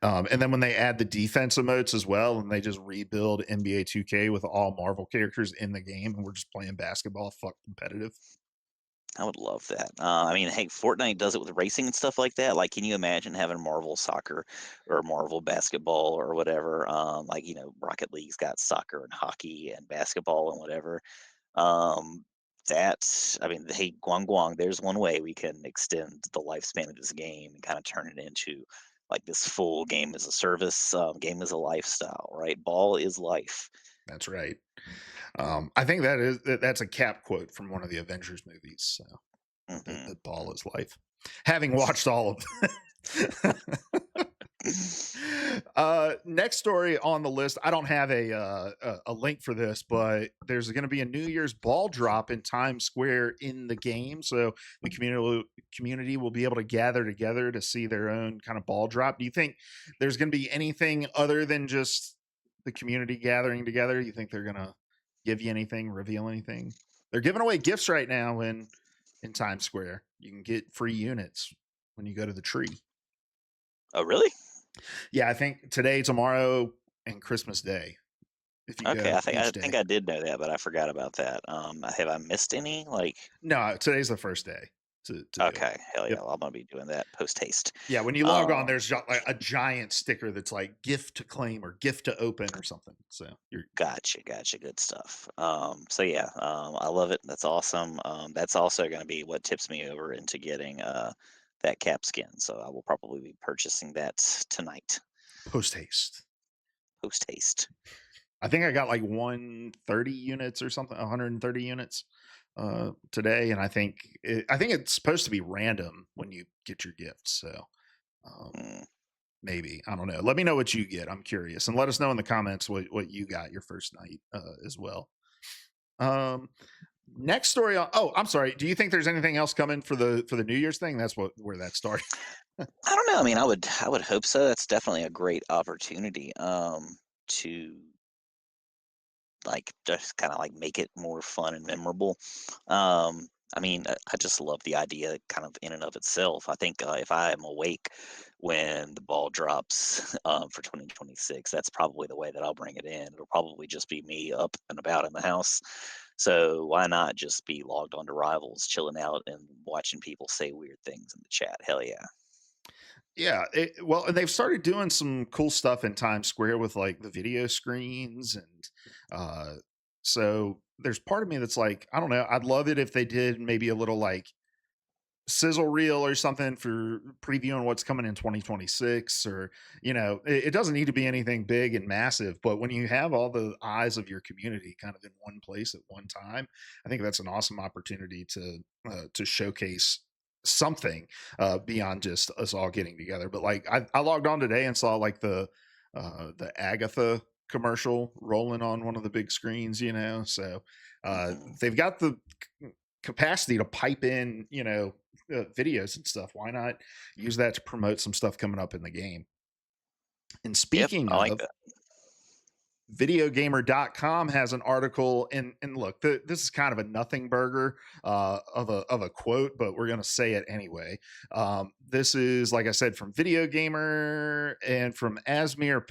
And then when they add the defense emotes as well, and they just rebuild NBA 2K with all Marvel characters in the game, and we're just playing basketball, fuck competitive. I would love that. I mean, hey, Fortnite does it with racing and stuff like that. Like, can you imagine having Marvel soccer or Marvel basketball or whatever? Like, Rocket League's got soccer and hockey and basketball and whatever. Um, I mean, hey, Guangguang, there's one way we can extend the lifespan of this game and kind of turn it into like this full game as a service, game as a lifestyle, right? Ball is life. That's right. I think that's a Cap quote from one of the Avengers movies. So Hmm. that ball is life. Having watched all of next story on the list. I don't have a link for this, but there's going to be a New Year's ball drop in Times Square in the game, so the community will be able to gather together to see their own kind of ball drop. Do you think there's going to be anything other than just the community gathering together? You think they're going to give you anything, reveal anything? They're giving away gifts right now in Times Square. You can get free units when you go to the tree. Oh, really? Yeah, I think today, tomorrow, and Christmas Day. If you Okay, go I each think day. I did know that, but I forgot about that. Have I missed any? Like, No, today's the first day to do it. okay, hell yeah, Yep. well, I'm gonna be doing that post haste. Yeah, when you log on, Um, there's like a giant sticker that's like gift to claim or gift to open or something. So you're gotcha, good stuff. So yeah, I love it. That's awesome. That's also gonna be what tips me over into getting that cap skin. So I will probably be purchasing that tonight, post haste. post haste. I think I got like 130 units or something, 130 units today, and I think it's supposed to be random when you get your gifts. So um, Mm. maybe I don't know. Let me know what you get. I'm curious, and let us know in the comments what you got your first night as well. Um, next story. Oh, I'm sorry. Do you think there's anything else coming for the New Year's thing? That's where that started. I don't know. I mean, I would hope so. That's definitely a great opportunity to like just kind of like make it more fun and memorable. I mean, I just love the idea kind of in and of itself. I think if I am awake when the ball drops for 2026, that's probably the way that I'll bring it in. It'll probably just be me up and about in the house. So why not just be logged onto Rivals, chilling out and watching people say weird things in the chat? Hell yeah. Yeah, well, and they've started doing some cool stuff in Times Square with like the video screens, and uh, so there's part of me that's like, I don't know. I'd love it if they did maybe a little like sizzle reel or something for previewing what's coming in 2026, or it doesn't need to be anything big and massive, but when you have all the eyes of your community kind of in one place at one time, I think that's an awesome opportunity to showcase something beyond just us all getting together. But like I logged on today and saw like the Agatha commercial rolling on one of the big screens, you know. So Mhm. they've got the capacity to pipe in, you know, videos and stuff. Why not use that to promote some stuff coming up in the game? And Yep, speaking I like of, that. videogamer.com has an article, and look, this is kind of a nothing burger of a quote, but we're going to say it anyway. This is, like I said, from Video Gamer and from Asmir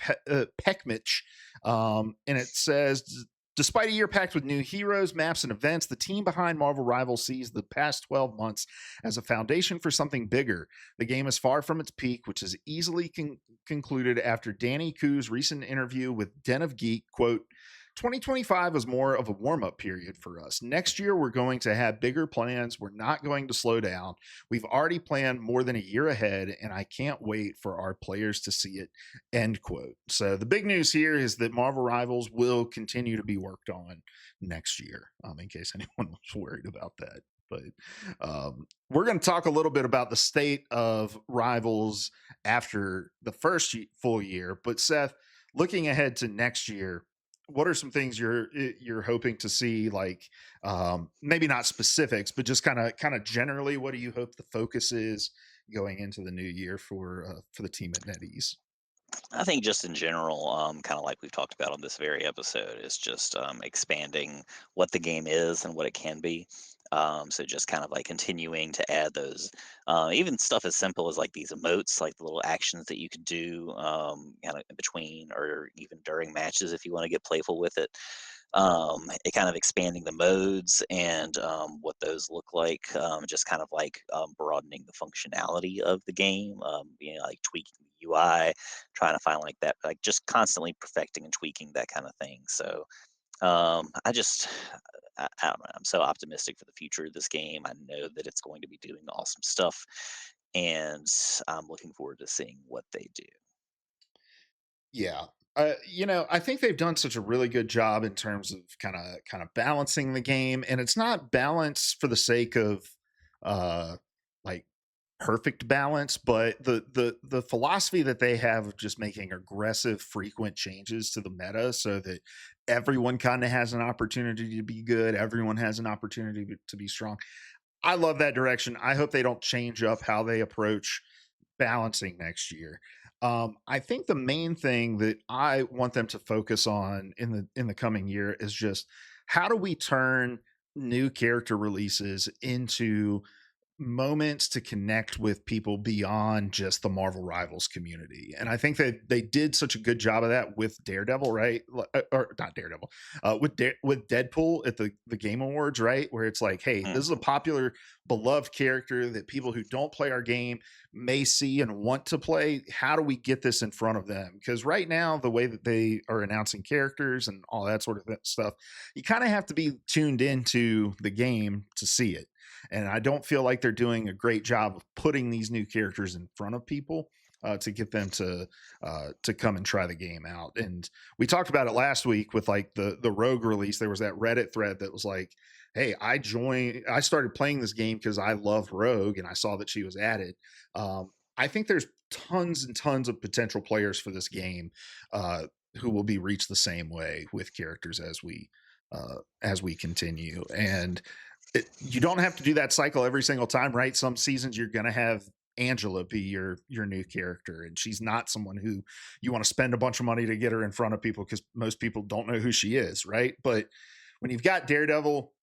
Pekmich, and it says, despite a year packed with new heroes, maps, and events, the team behind Marvel Rivals sees the past 12 months as a foundation for something bigger. The game is far from its peak, which is easily concluded after Danny Koo's recent interview with Den of Geek. Quote, 2025 was more of a warm up period for us. Next year, we're going to have bigger plans. We're not going to slow down. We've already planned more than a year ahead, and I can't wait for our players to see it. End quote. So, the big news here is that Marvel Rivals will continue to be worked on next year, in case anyone was worried about that. But we're going to talk a little bit about the state of Rivals after the first full year. But Seth, looking ahead to next year, what are some things you're hoping to see? Like maybe not specifics, but just kind of generally, what do you hope the focus is going into the new year for the team at NetEase? I think just in general, kind of like we've talked about on this very episode, is just expanding what the game is and what it can be. So just kind of like continuing to add those, even stuff as simple as like these emotes, like the little actions that you could do, kind of in between or even during matches if you want to get playful with it. It kind of expanding the modes and what those look like, just kind of like broadening the functionality of the game, like tweaking the UI, trying to find like that, like just constantly perfecting and tweaking that kind of thing. So I just, I don't know, I'm so optimistic for the future of this game. I know that it's going to be doing awesome stuff, and I'm looking forward to seeing what they do. Yeah. You know, I think they've done such a really good job in terms of kind of balancing the game, and it's not balance for the sake of like perfect balance, but the philosophy that they have of just making aggressive, frequent changes to the meta so that everyone kind of has an opportunity to be good, everyone has an opportunity to be strong. I love that direction. I hope they don't change up how they approach balancing next year. I think the main thing that I want them to focus on in the coming year is just how do we turn new character releases into moments to connect with people beyond just the Marvel Rivals community. And I think that they did such a good job of that with Daredevil, right? Or not Daredevil, with Deadpool at the Game Awards, right? Where it's like, hey, this is a Mhm. popular, beloved character that people who don't play our game may see and want to play. How do we get this in front of them? Because right now, the way that they are announcing characters and all that sort of stuff, you kind of have to be tuned into the game to see it, and I don't feel like they're doing a great job of putting these new characters in front of people to get them to come and try the game out. And we talked about it last week with like the Rogue release. There was that Reddit thread that was like, "Hey, I started playing this game because I love Rogue and I saw that she was added." I think there's tons and tons of potential players for this game who will be reached the same way with characters as we continue. And you don't have to do that cycle every single time, right? Some seasons you're going to have Angela be your new character, and she's not someone who you want to spend a bunch of money to get her in front of people because most people don't know who she is, right? But when you've got Daredevil,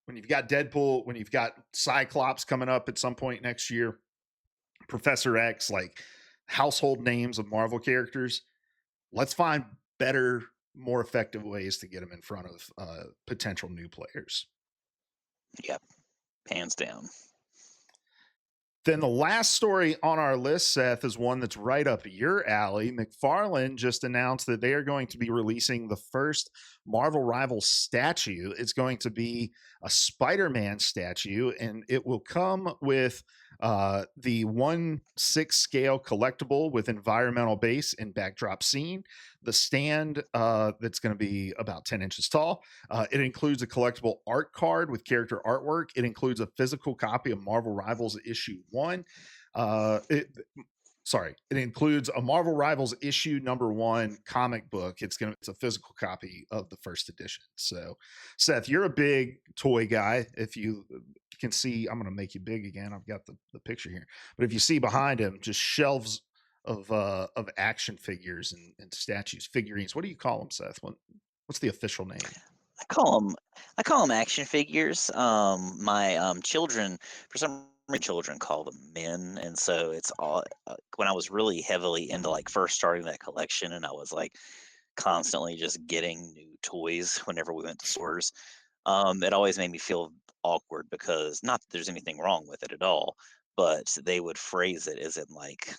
when you've got Deadpool, when you've got Cyclops coming up at some point next year, Professor X, like household names of Marvel characters, let's find better, more effective ways to get them in front of potential new players. Yep, hands down. Then the last story on our list, Seth, is one that's right up your alley. McFarlane just announced that they are going to be releasing the first Marvel Rival statue. It's going to be a Spider-Man statue, and it will come with The 1/6 scale collectible with environmental base and backdrop scene. The stand that's going to be about 10 inches tall. It includes a collectible art card with character artwork. It includes a physical copy of Marvel Rivals issue 1. It Sorry, it includes a Marvel Rivals issue number 1 comic book. It's a physical copy of the first edition. So, Seth, you're a big toy guy. If you can see, I'm going to make you big again. I've got the picture here, but if you see behind him, just shelves of action figures and statues, figurines. What do you call them, Seth? What's the official name? I call them I call them action figures. My children, for some reason, children call them men, and so it's all. When I was really heavily into like first starting that collection, and I was like constantly just getting new toys whenever we went to stores. It always made me feel awkward because not that there's anything wrong with it at all, but they would phrase it as in like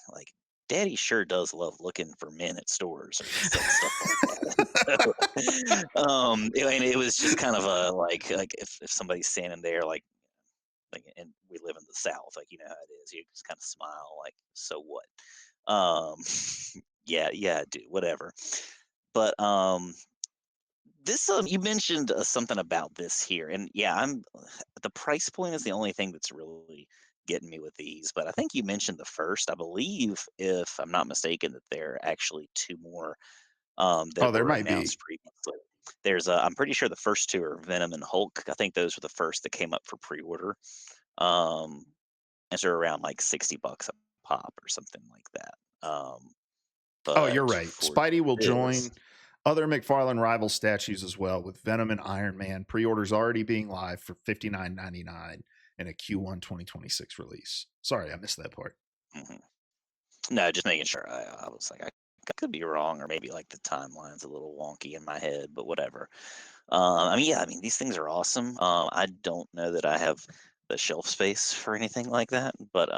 Daddy sure does love looking for men at stores or just say stuff like that. And it was just kind of a like if somebody's standing there and we live in the South, like you know how it is, you just kind of smile like so what? Um, yeah, yeah, dude, whatever. But this you mentioned something about this here, and yeah, I'm the price point is the only thing that's really getting me with these. But I think you mentioned the first. I believe, if I'm not mistaken, that there are actually two more Oh, that there were might be. announced previously. I'm pretty sure the first two are Venom and Hulk. I think those were the first that came up for pre-order. Um, and they're around like $60 a pop or something like that. Oh, you're But right. for Spidey will this, join other McFarlane rival statues as well, with Venom and Iron Man pre-orders already being live for $59.99 and a Q1 2026 release. Sorry, I missed that part. mhm. No, just making sure. I was like, I could be wrong, or maybe like the timeline's a little wonky in my head, but whatever. I mean, yeah, I mean, these things are awesome. I don't know that I have the shelf space for anything like that, but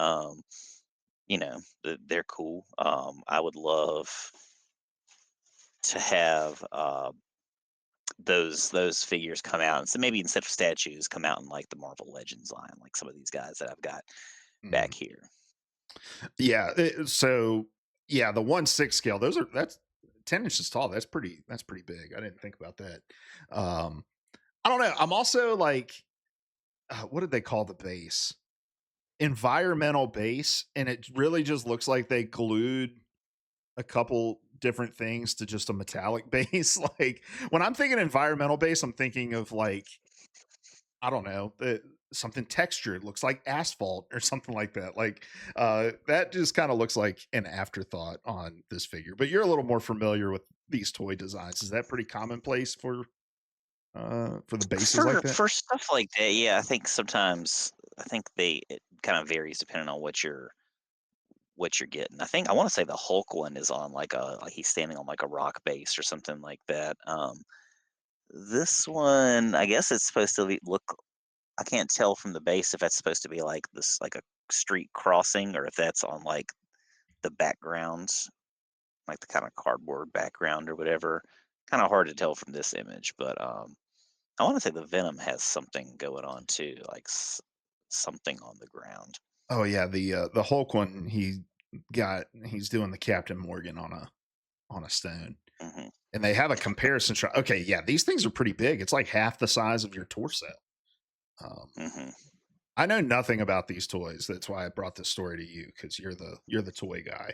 they're cool. I would love to have those figures come out, and so maybe instead of statues, come out in like the Marvel Legends line, like some of these guys that I've got Mm. back here. Yeah. So yeah, the 1/6 scale. That's 10 inches tall. That's pretty big. I didn't think about that. Um, I don't know. I'm also like, what did they call the base? Environmental base, and it really just looks like they glued a couple different things to just a metallic base. Like when I'm thinking environmental base, I'm thinking of like, I don't know, something textured, looks like asphalt or something like that. Like that just kind of looks like an afterthought on this figure. But you're a little more familiar with these toy designs. Is that pretty commonplace for the bases like that? For stuff like that, yeah, I think sometimes I think it kind of varies depending on what you're getting. I want to say the Hulk one is on like he's standing on like a rock base or something like that. This one, I guess it's supposed to look. I can't tell from the base if that's supposed to be like this, like a street crossing, or if that's on like the background, like the kind of cardboard background or whatever. Kind of hard to tell from this image, but I want to say the Venom has something going on too, like something on the ground. Oh yeah, the Hulk one, he's doing the Captain Morgan on a stone. Hmm. And they have a comparison shot. Okay, yeah, these things are pretty big. It's like half the size of your torso. Um, Hmm. I know nothing about these toys. That's why I brought this story to you, because you're the toy guy.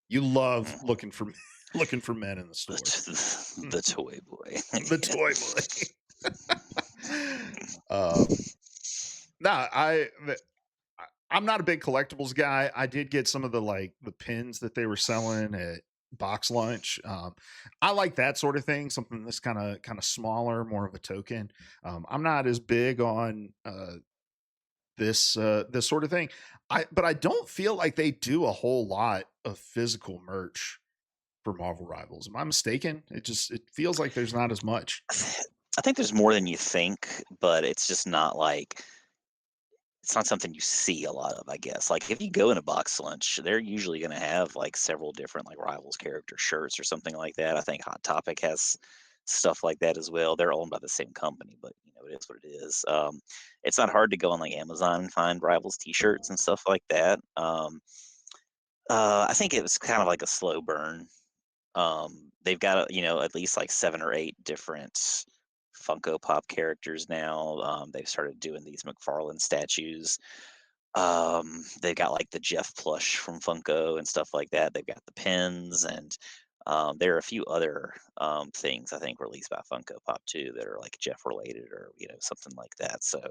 You love Hmm. looking for looking for men in the The, store. the toy boy. The toy boy. um, nah, I'm not a big collectibles guy. I did get some of the pins that they were selling at box lunch. I like that sort of thing, something that's kind of smaller, more of a token. I'm not as big on this sort of thing. But I don't feel like they do a whole lot of physical merch for Marvel Rivals. Am I mistaken? It feels like there's not as much. I think there's more than you think, but it's just not like it's not something you see a lot of, I guess. Like if you go in a box lunch, they're usually going to have like several different like Rivals character shirts or something like that. I think Hot Topic has stuff like that as well. They're owned by the same company, but it is what it is. It's not hard to go on like Amazon and find Rivals T-shirts and stuff like that. I think it was kind of like a slow burn. They've got at least like 7 or 8 different Funko Pop characters now. They've started doing these McFarlane statues. They've got like the Jeff plush from Funko and stuff like that. They've got the pins and there are a few other things I think released by Funko Pop too that are like Jeff related or something like that. So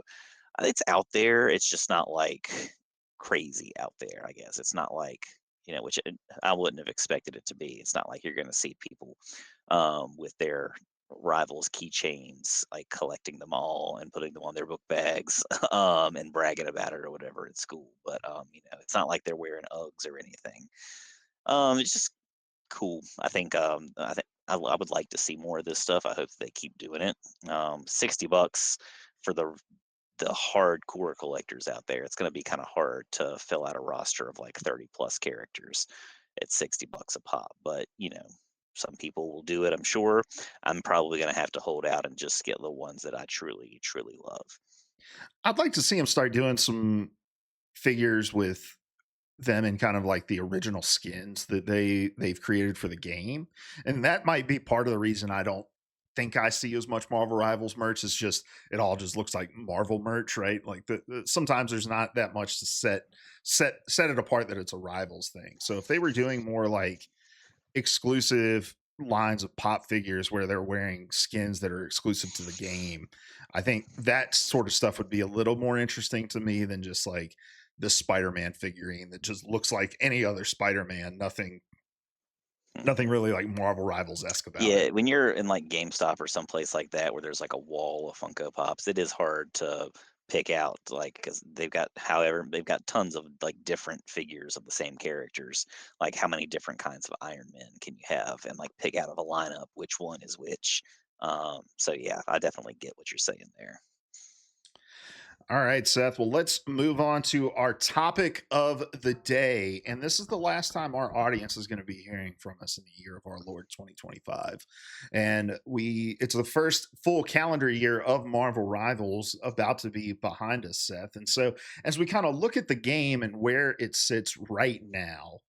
it's out there. It's just not like crazy out there. I guess it's not like which I wouldn't have expected it to be. It's not like you're going to see people with their rivals keychains like collecting them all and putting them on their book bags and bragging about it or whatever at school, but it's not like they're wearing Uggs or anything. It's just cool. I would like to see more of this stuff. I hope they keep doing it. $60 for the hardcore collectors out there. It's going to be kind of hard to fill out a roster of like 30 plus characters at $60 a pop, but some people will do it, I'm sure. I'm probably going to have to hold out and just get the ones that I truly, truly love. I'd like to see him start doing some figures with them in kind of like the original skins that they've created for the game, and that might be part of the reason I don't think I see as much Marvel Rivals merch. Is just it all just looks like Marvel merch, right? Like sometimes there's not that much to set it apart that it's a Rivals thing. So if they were doing more like exclusive lines of pop figures where they're wearing skins that are exclusive to the game, I think that sort of stuff would be a little more interesting to me than just like the Spider-Man figurine that just looks like any other Spider-Man. Nothing really like Marvel Rivals-esque about it. Yeah, when you're in like GameStop or someplace like that where there's like a wall of Funko Pops, it is hard to pick out like because they've got tons of like different figures of the same characters. Like how many different kinds of Iron Men can you have and like pick out of a lineup which one is which. So yeah, I definitely get what you're saying there. All right, Seth. Well, let's move on to our topic of the day. And this is the last time our audience is going to be hearing from us in the year of our Lord 2025. And it's the first full calendar year of Marvel Rivals about to be behind us, Seth. And so as we kind of look at the game and where it sits right now,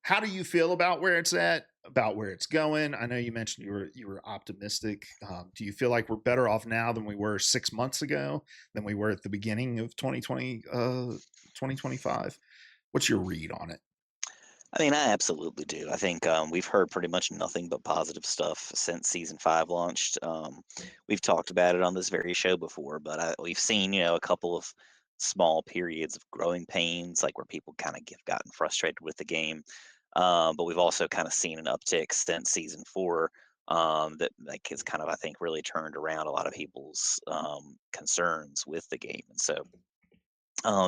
how do you feel about where it's at, about where it's going? I know you mentioned you were optimistic. Do you feel like we're better off now than we were 6 months ago, than we were at the beginning of 2025? What's your read on it? I mean, I absolutely do. I think we've heard pretty much nothing but positive stuff since season 5 launched. We've talked about it on this very show before, but we've seen, a couple of small periods of growing pains, like where people kind of get gotten frustrated with the game. But we've also kind of seen an uptick since season 4 that like has kind of, I think, really turned around a lot of people's concerns with the game. And so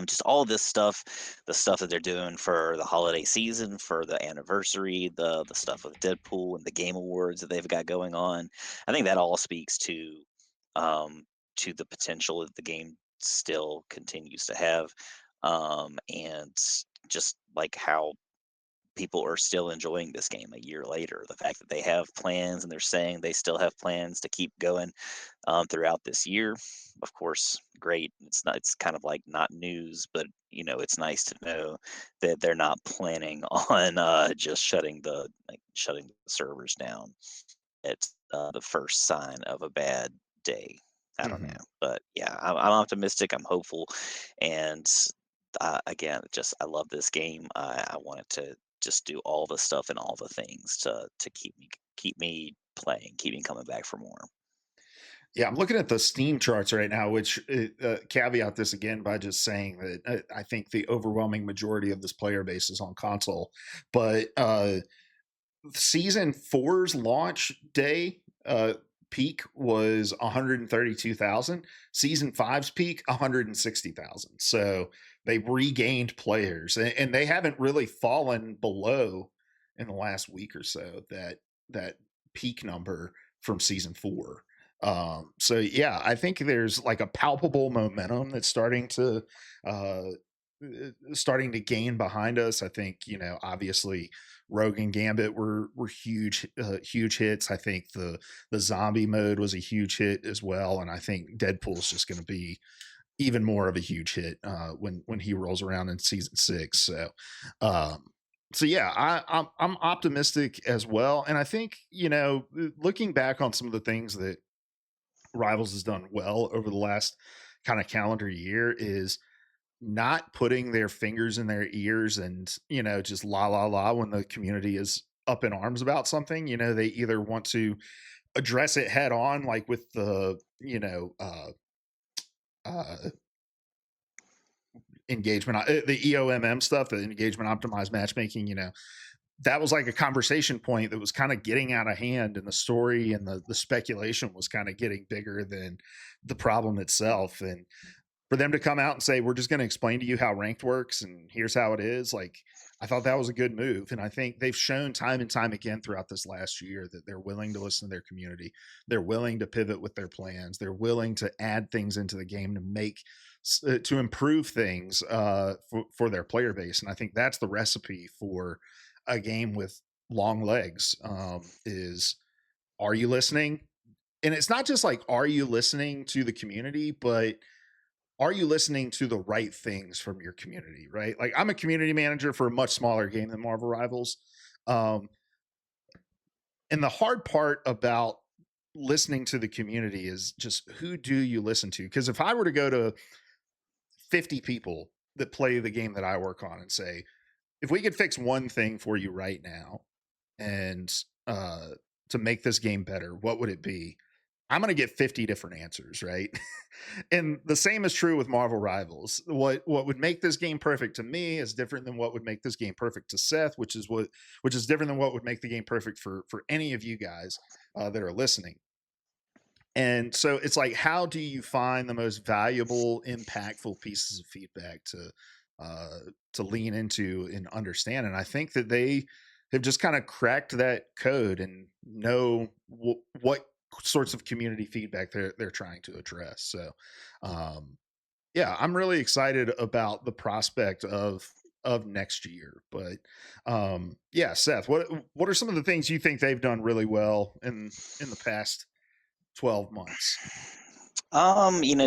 just all this stuff, the stuff that they're doing for the holiday season, for the anniversary, the stuff with Deadpool and the Game Awards that they've got going on. I think that all speaks to the potential that the game still continues to have, and just like how people are still enjoying this game a year later. The fact that they have plans and they're saying they still have plans to keep going throughout this year, of course, great. It's not. It's kind of like not news, but it's nice to know that they're not planning on just shutting the servers down at the first sign of a bad day. I don't Mhm. know, but yeah, I'm optimistic. I'm hopeful, and again, just I love this game. I wanted to just do all the stuff and all the things to keep me playing, keep me coming back for more. Yeah, I'm looking at the Steam charts right now, which caveat this again by just saying that I think the overwhelming majority of this player base is on console. But season four's launch day peak was 132,000. Season five's peak 160,000. So they've regained players, and they haven't really fallen below in the last week or so that peak number from season four. So yeah, I think there's like a palpable momentum that's starting to uh starting to gain behind us. I think, obviously Rogue and Gambit were huge hits. I think the zombie mode was a huge hit as well, and I think Deadpool's just going to be even more of a huge hit when he rolls around in season 6. Um, so yeah, I'm optimistic as well, and I think, looking back on some of the things that Rivals has done well over the last kind of calendar year is not putting their fingers in their ears and, just la la la when the community is up in arms about something. They either want to address it head on, like with the, uh, the EOMM stuff, the engagement optimized matchmaking, that was like a conversation point that was kind of getting out of hand, and the story and the speculation was kind of getting bigger than the problem itself. And for them to come out and say, we're just going to explain to you how ranked works and here's how it is, like, I thought that was a good move. And I think they've shown time and time again throughout this last year that they're willing to listen to their community. They're willing to pivot with their plans. They're willing to add things into the game to to improve things for their player base. And I think that's the recipe for a game with long legs. Is, are you listening? And it's not just like, are you listening to the community, but are you listening to the right things from your community, right? Like, I'm a community manager for a much smaller game than Marvel Rivals. Um, and the hard part about listening to the community is just, who do you listen to? Because if I were to go to 50 people that play the game that I work on and say, if we could fix one thing for you right now and uh, to make this game better, what would it be? I'm going to get 50 different answers, right? And the same is true with Marvel Rivals. What would make this game perfect to me is different than what would make this game perfect to Seth, which is different than what would make the game perfect for any of you guys that are listening. And so it's like, how do you find the most valuable, impactful pieces of feedback uh, to lean into and understand? And I think that they have just kind of cracked that code and know what sorts of community feedback they're trying to address. So, um, yeah, I'm really excited about the prospect of next year. But yeah, Seth, what are some of the things you think they've done really well in the past 12 months?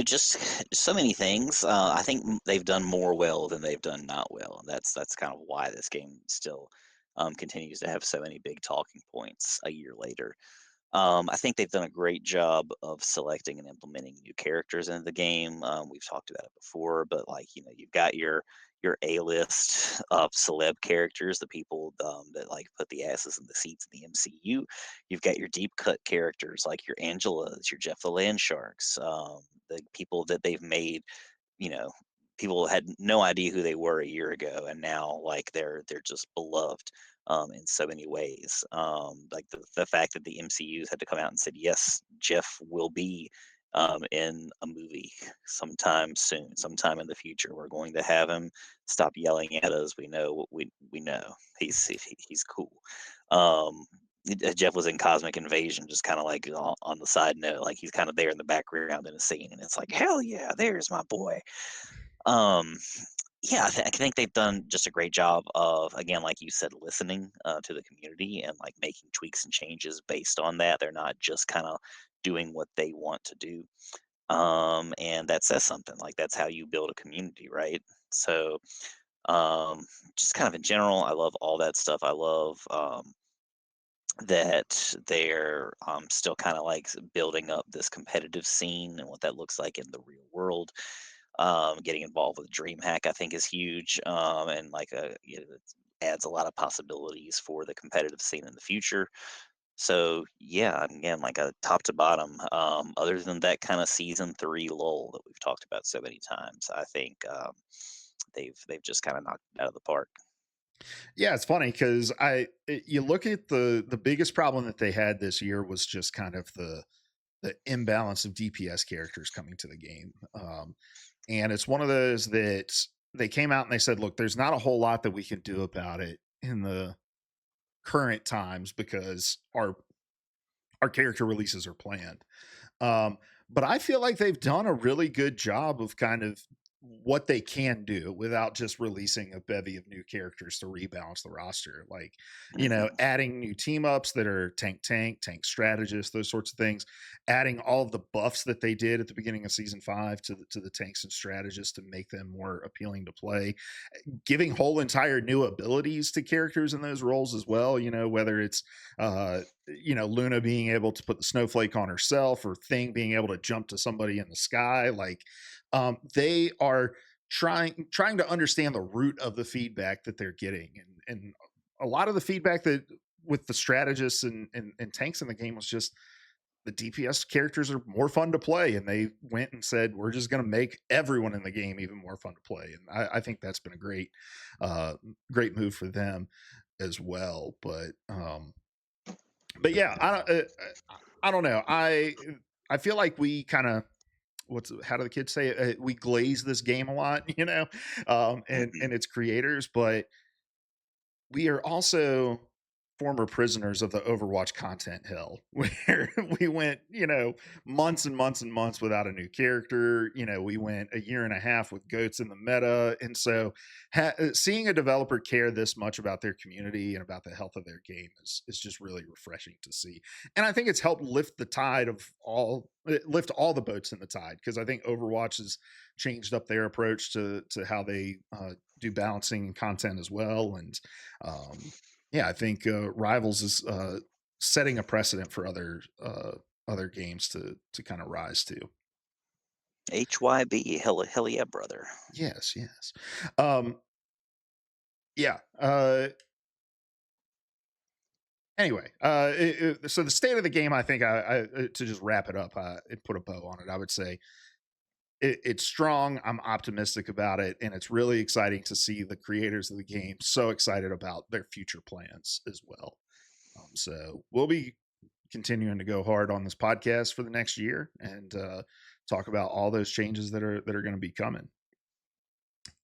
Just so many things. I think they've done more well than they've done not well, and that's kind of why this game still continues to have so many big talking points a year later. I think they've done a great job of selecting and implementing new characters into the game. We've talked about it before, but like you've got your A-list celeb characters, the people that like put the asses in the seats in the MCU. You've got your deep cut characters like your Angelas, your Jeff the Landsharks, the people that they've made you know, people had no idea who they were a year ago, and now like they're just beloved in so many ways. Like the fact that the MCU's had to come out and said, yes, Jeff will be in a movie sometime soon, sometime in the future. We're going to have him. Stop yelling at us. We know what we know. He's cool. Jeff was in Cosmic Invasion, just kind of like on the side note, like he's kind of there in the background in a scene, and it's like, hell yeah, there's my boy. Um, yeah, I think they've done just a great job of, again, like you said, listening to the community and like making tweaks and changes based on that. They're not just kind of doing what they want to do. And that says something. Like that's how you build a community, right? So, um, just kind of in general, I love all that stuff. I love that they're still kind of like building up this competitive scene and what that looks like in the real world. Getting involved with DreamHack, I think, is huge, and like it adds a lot of possibilities for the competitive scene in the future. So yeah, again, like a top to bottom. Other than that kind of season 3 lull that we've talked about so many times, I think they've just kind of knocked it out of the park. Yeah, it's funny because you look at the biggest problem that they had this year was just kind of the imbalance of DPS characters coming to the game. And it's one of those that they came out and they said, look, there's not a whole lot that we can do about it in the current times because our character releases are planned. Um, but I feel like they've done a really good job of kind of what they can do without just releasing a bevy of new characters to rebalance the roster. Like, Hmm. adding new team ups that are tank strategists, those sorts of things, adding all of the buffs that they did at the beginning of season 5 to the tanks and strategists to make them more appealing to play, giving whole entire new abilities to characters in those roles as well, whether it's Luna being able to put the snowflake on herself, or Thing being able to jump to somebody in the sky. Like, they are trying to understand the root of the feedback that they're getting, and a lot of the feedback that with the strategists and tanks in the game was just the DPS characters are more fun to play, and they went and said we're just going to make everyone in the game even more fun to play, and I think that's been a great move for them as well. But yeah, I don't know. I feel like we kind of, what's how do the kids say it? We glaze this game a lot, and Hmm. its creators, but we are also former prisoners of the Overwatch content hell, where we went, months and months and months without a new character. We went a year and a half with goats in the meta. And so seeing a developer care this much about their community and about the health of their game is just really refreshing to see. And I think it's helped lift all the boats in the tide, because I think Overwatch has changed up their approach to how they do balancing content as well. And yeah, I think Rivals is setting a precedent for other games to kind of rise to. HYB, hell yeah, brother. Yes, yes. Um, yeah. Anyway, so the state of the game, I think, to just wrap it up and put a bow on it, I would say it's strong. I'm optimistic about it, and it's really exciting to see the creators of the game so excited about their future plans as well. So we'll be continuing to go hard on this podcast for the next year, and talk about all those changes that are going to be coming.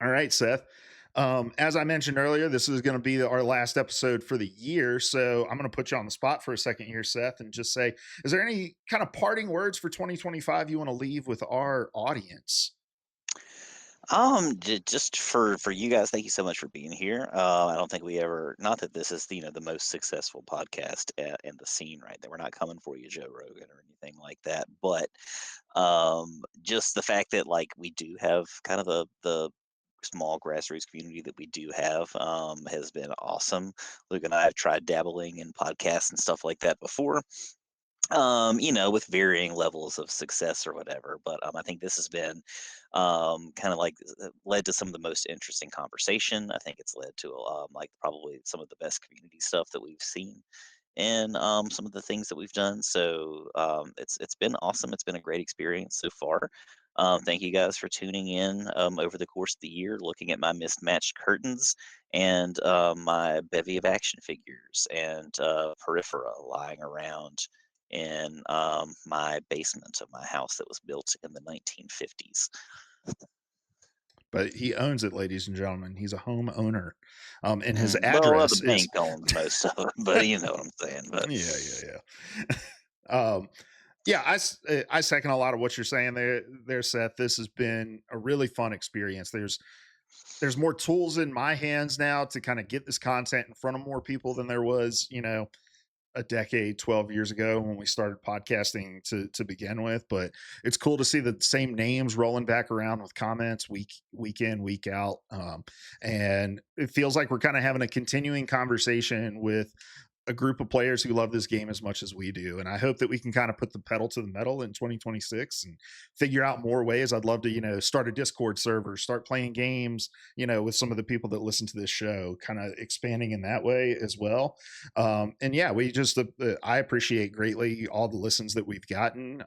All right, Seth. As I mentioned earlier, this is going to be our last episode for the year. So I'm going to put you on the spot for a second here, Seth, and just say, is there any kind of parting words for 2025 you want to leave with our audience? Just for you guys, thank you so much for being here. I don't think we ever, not that this is the most successful podcast in the scene, right? That we're not coming for you, Joe Rogan, or anything like that. But just the fact that like we do have kind of the small grassroots community that we do have has been awesome. Luke and I have tried dabbling in podcasts and stuff like that before, with varying levels of success or whatever. But I think this has been kind of like led to some of the most interesting conversation. I think it's led to like probably some of the best community stuff that we've seen, and some of the things that we've done. So it's been awesome. It's been a great experience so far. Thank you guys for tuning in over the course of the year, looking at my mismatched curtains and my bevy of action figures and periphera lying around in my basement of my house that was built in the 1950s. But he owns it, ladies and gentlemen. He's a home owner, and his The address bank is owns most of it, but you know what I'm saying. But yeah, yeah, yeah. Yeah, I second a lot of what you're saying there, Seth. This has been a really fun experience. There's more tools in my hands now to kind of get this content in front of more people than there was, a decade, 12 years ago when we started podcasting to begin with. But it's cool to see the same names rolling back around with comments week in, week out. And it feels like we're kind of having a continuing conversation with a group of players who love this game as much as we do. And I hope that we can kind of put the pedal to the metal in 2026 and figure out more ways. I'd love to, start a Discord server, start playing games, with some of the people that listen to this show, kind of expanding in that way as well. And yeah, I appreciate greatly all the listens that we've gotten,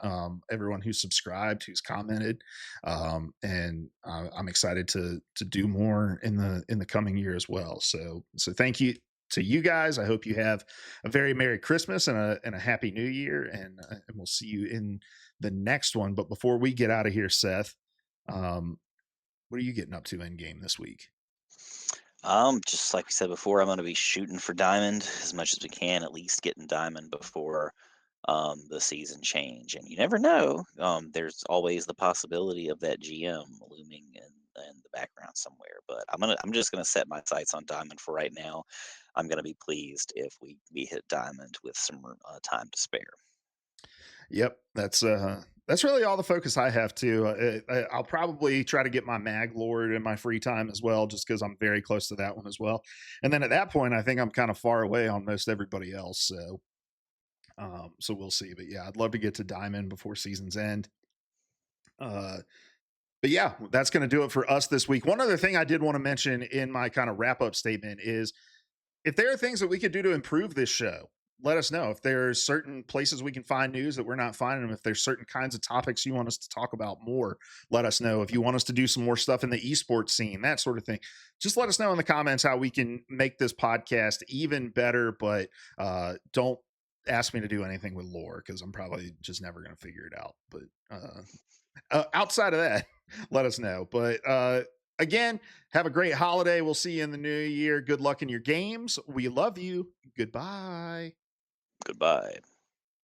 everyone who's subscribed, who's commented. And I'm excited to do more in the coming year as well. So thank you to you guys. I hope you have a very Merry Christmas and a Happy New Year, and we'll see you in the next one. But before we get out of here, Seth, um, what are you getting up to in game this week? just like we said before, I'm going to be shooting for diamond as much as we can, at least getting diamond before the season change. And you never know. There's always the possibility of that GM looming in in the background somewhere. But I'm just gonna set my sights on diamond for right now. I'm gonna be pleased if we hit diamond with some time to spare. Yep, that's really all the focus I have too. I'll probably try to get my mag lord in my free time as well, just because I'm very close to that one as well. And then at that point, I think I'm kind of far away on most everybody else. So we'll see. But yeah, I'd love to get to diamond before season's end. Uh, but yeah, that's going to do it for us this week. One other thing I did want to mention in my kind of wrap up statement is if there are things that we could do to improve this show, let us know. If there's certain places we can find news that we're not finding them, if there's certain kinds of topics you want us to talk about more, let us know. If you want us to do some more stuff in the esports scene, that sort of thing, just let us know in the comments how we can make this podcast even better. But don't ask me to do anything with lore because I'm probably just never going to figure it out. But outside of that, let us know. But again, have a great holiday. We'll see you in the new year. Good luck in your games. We love you. Goodbye. Goodbye.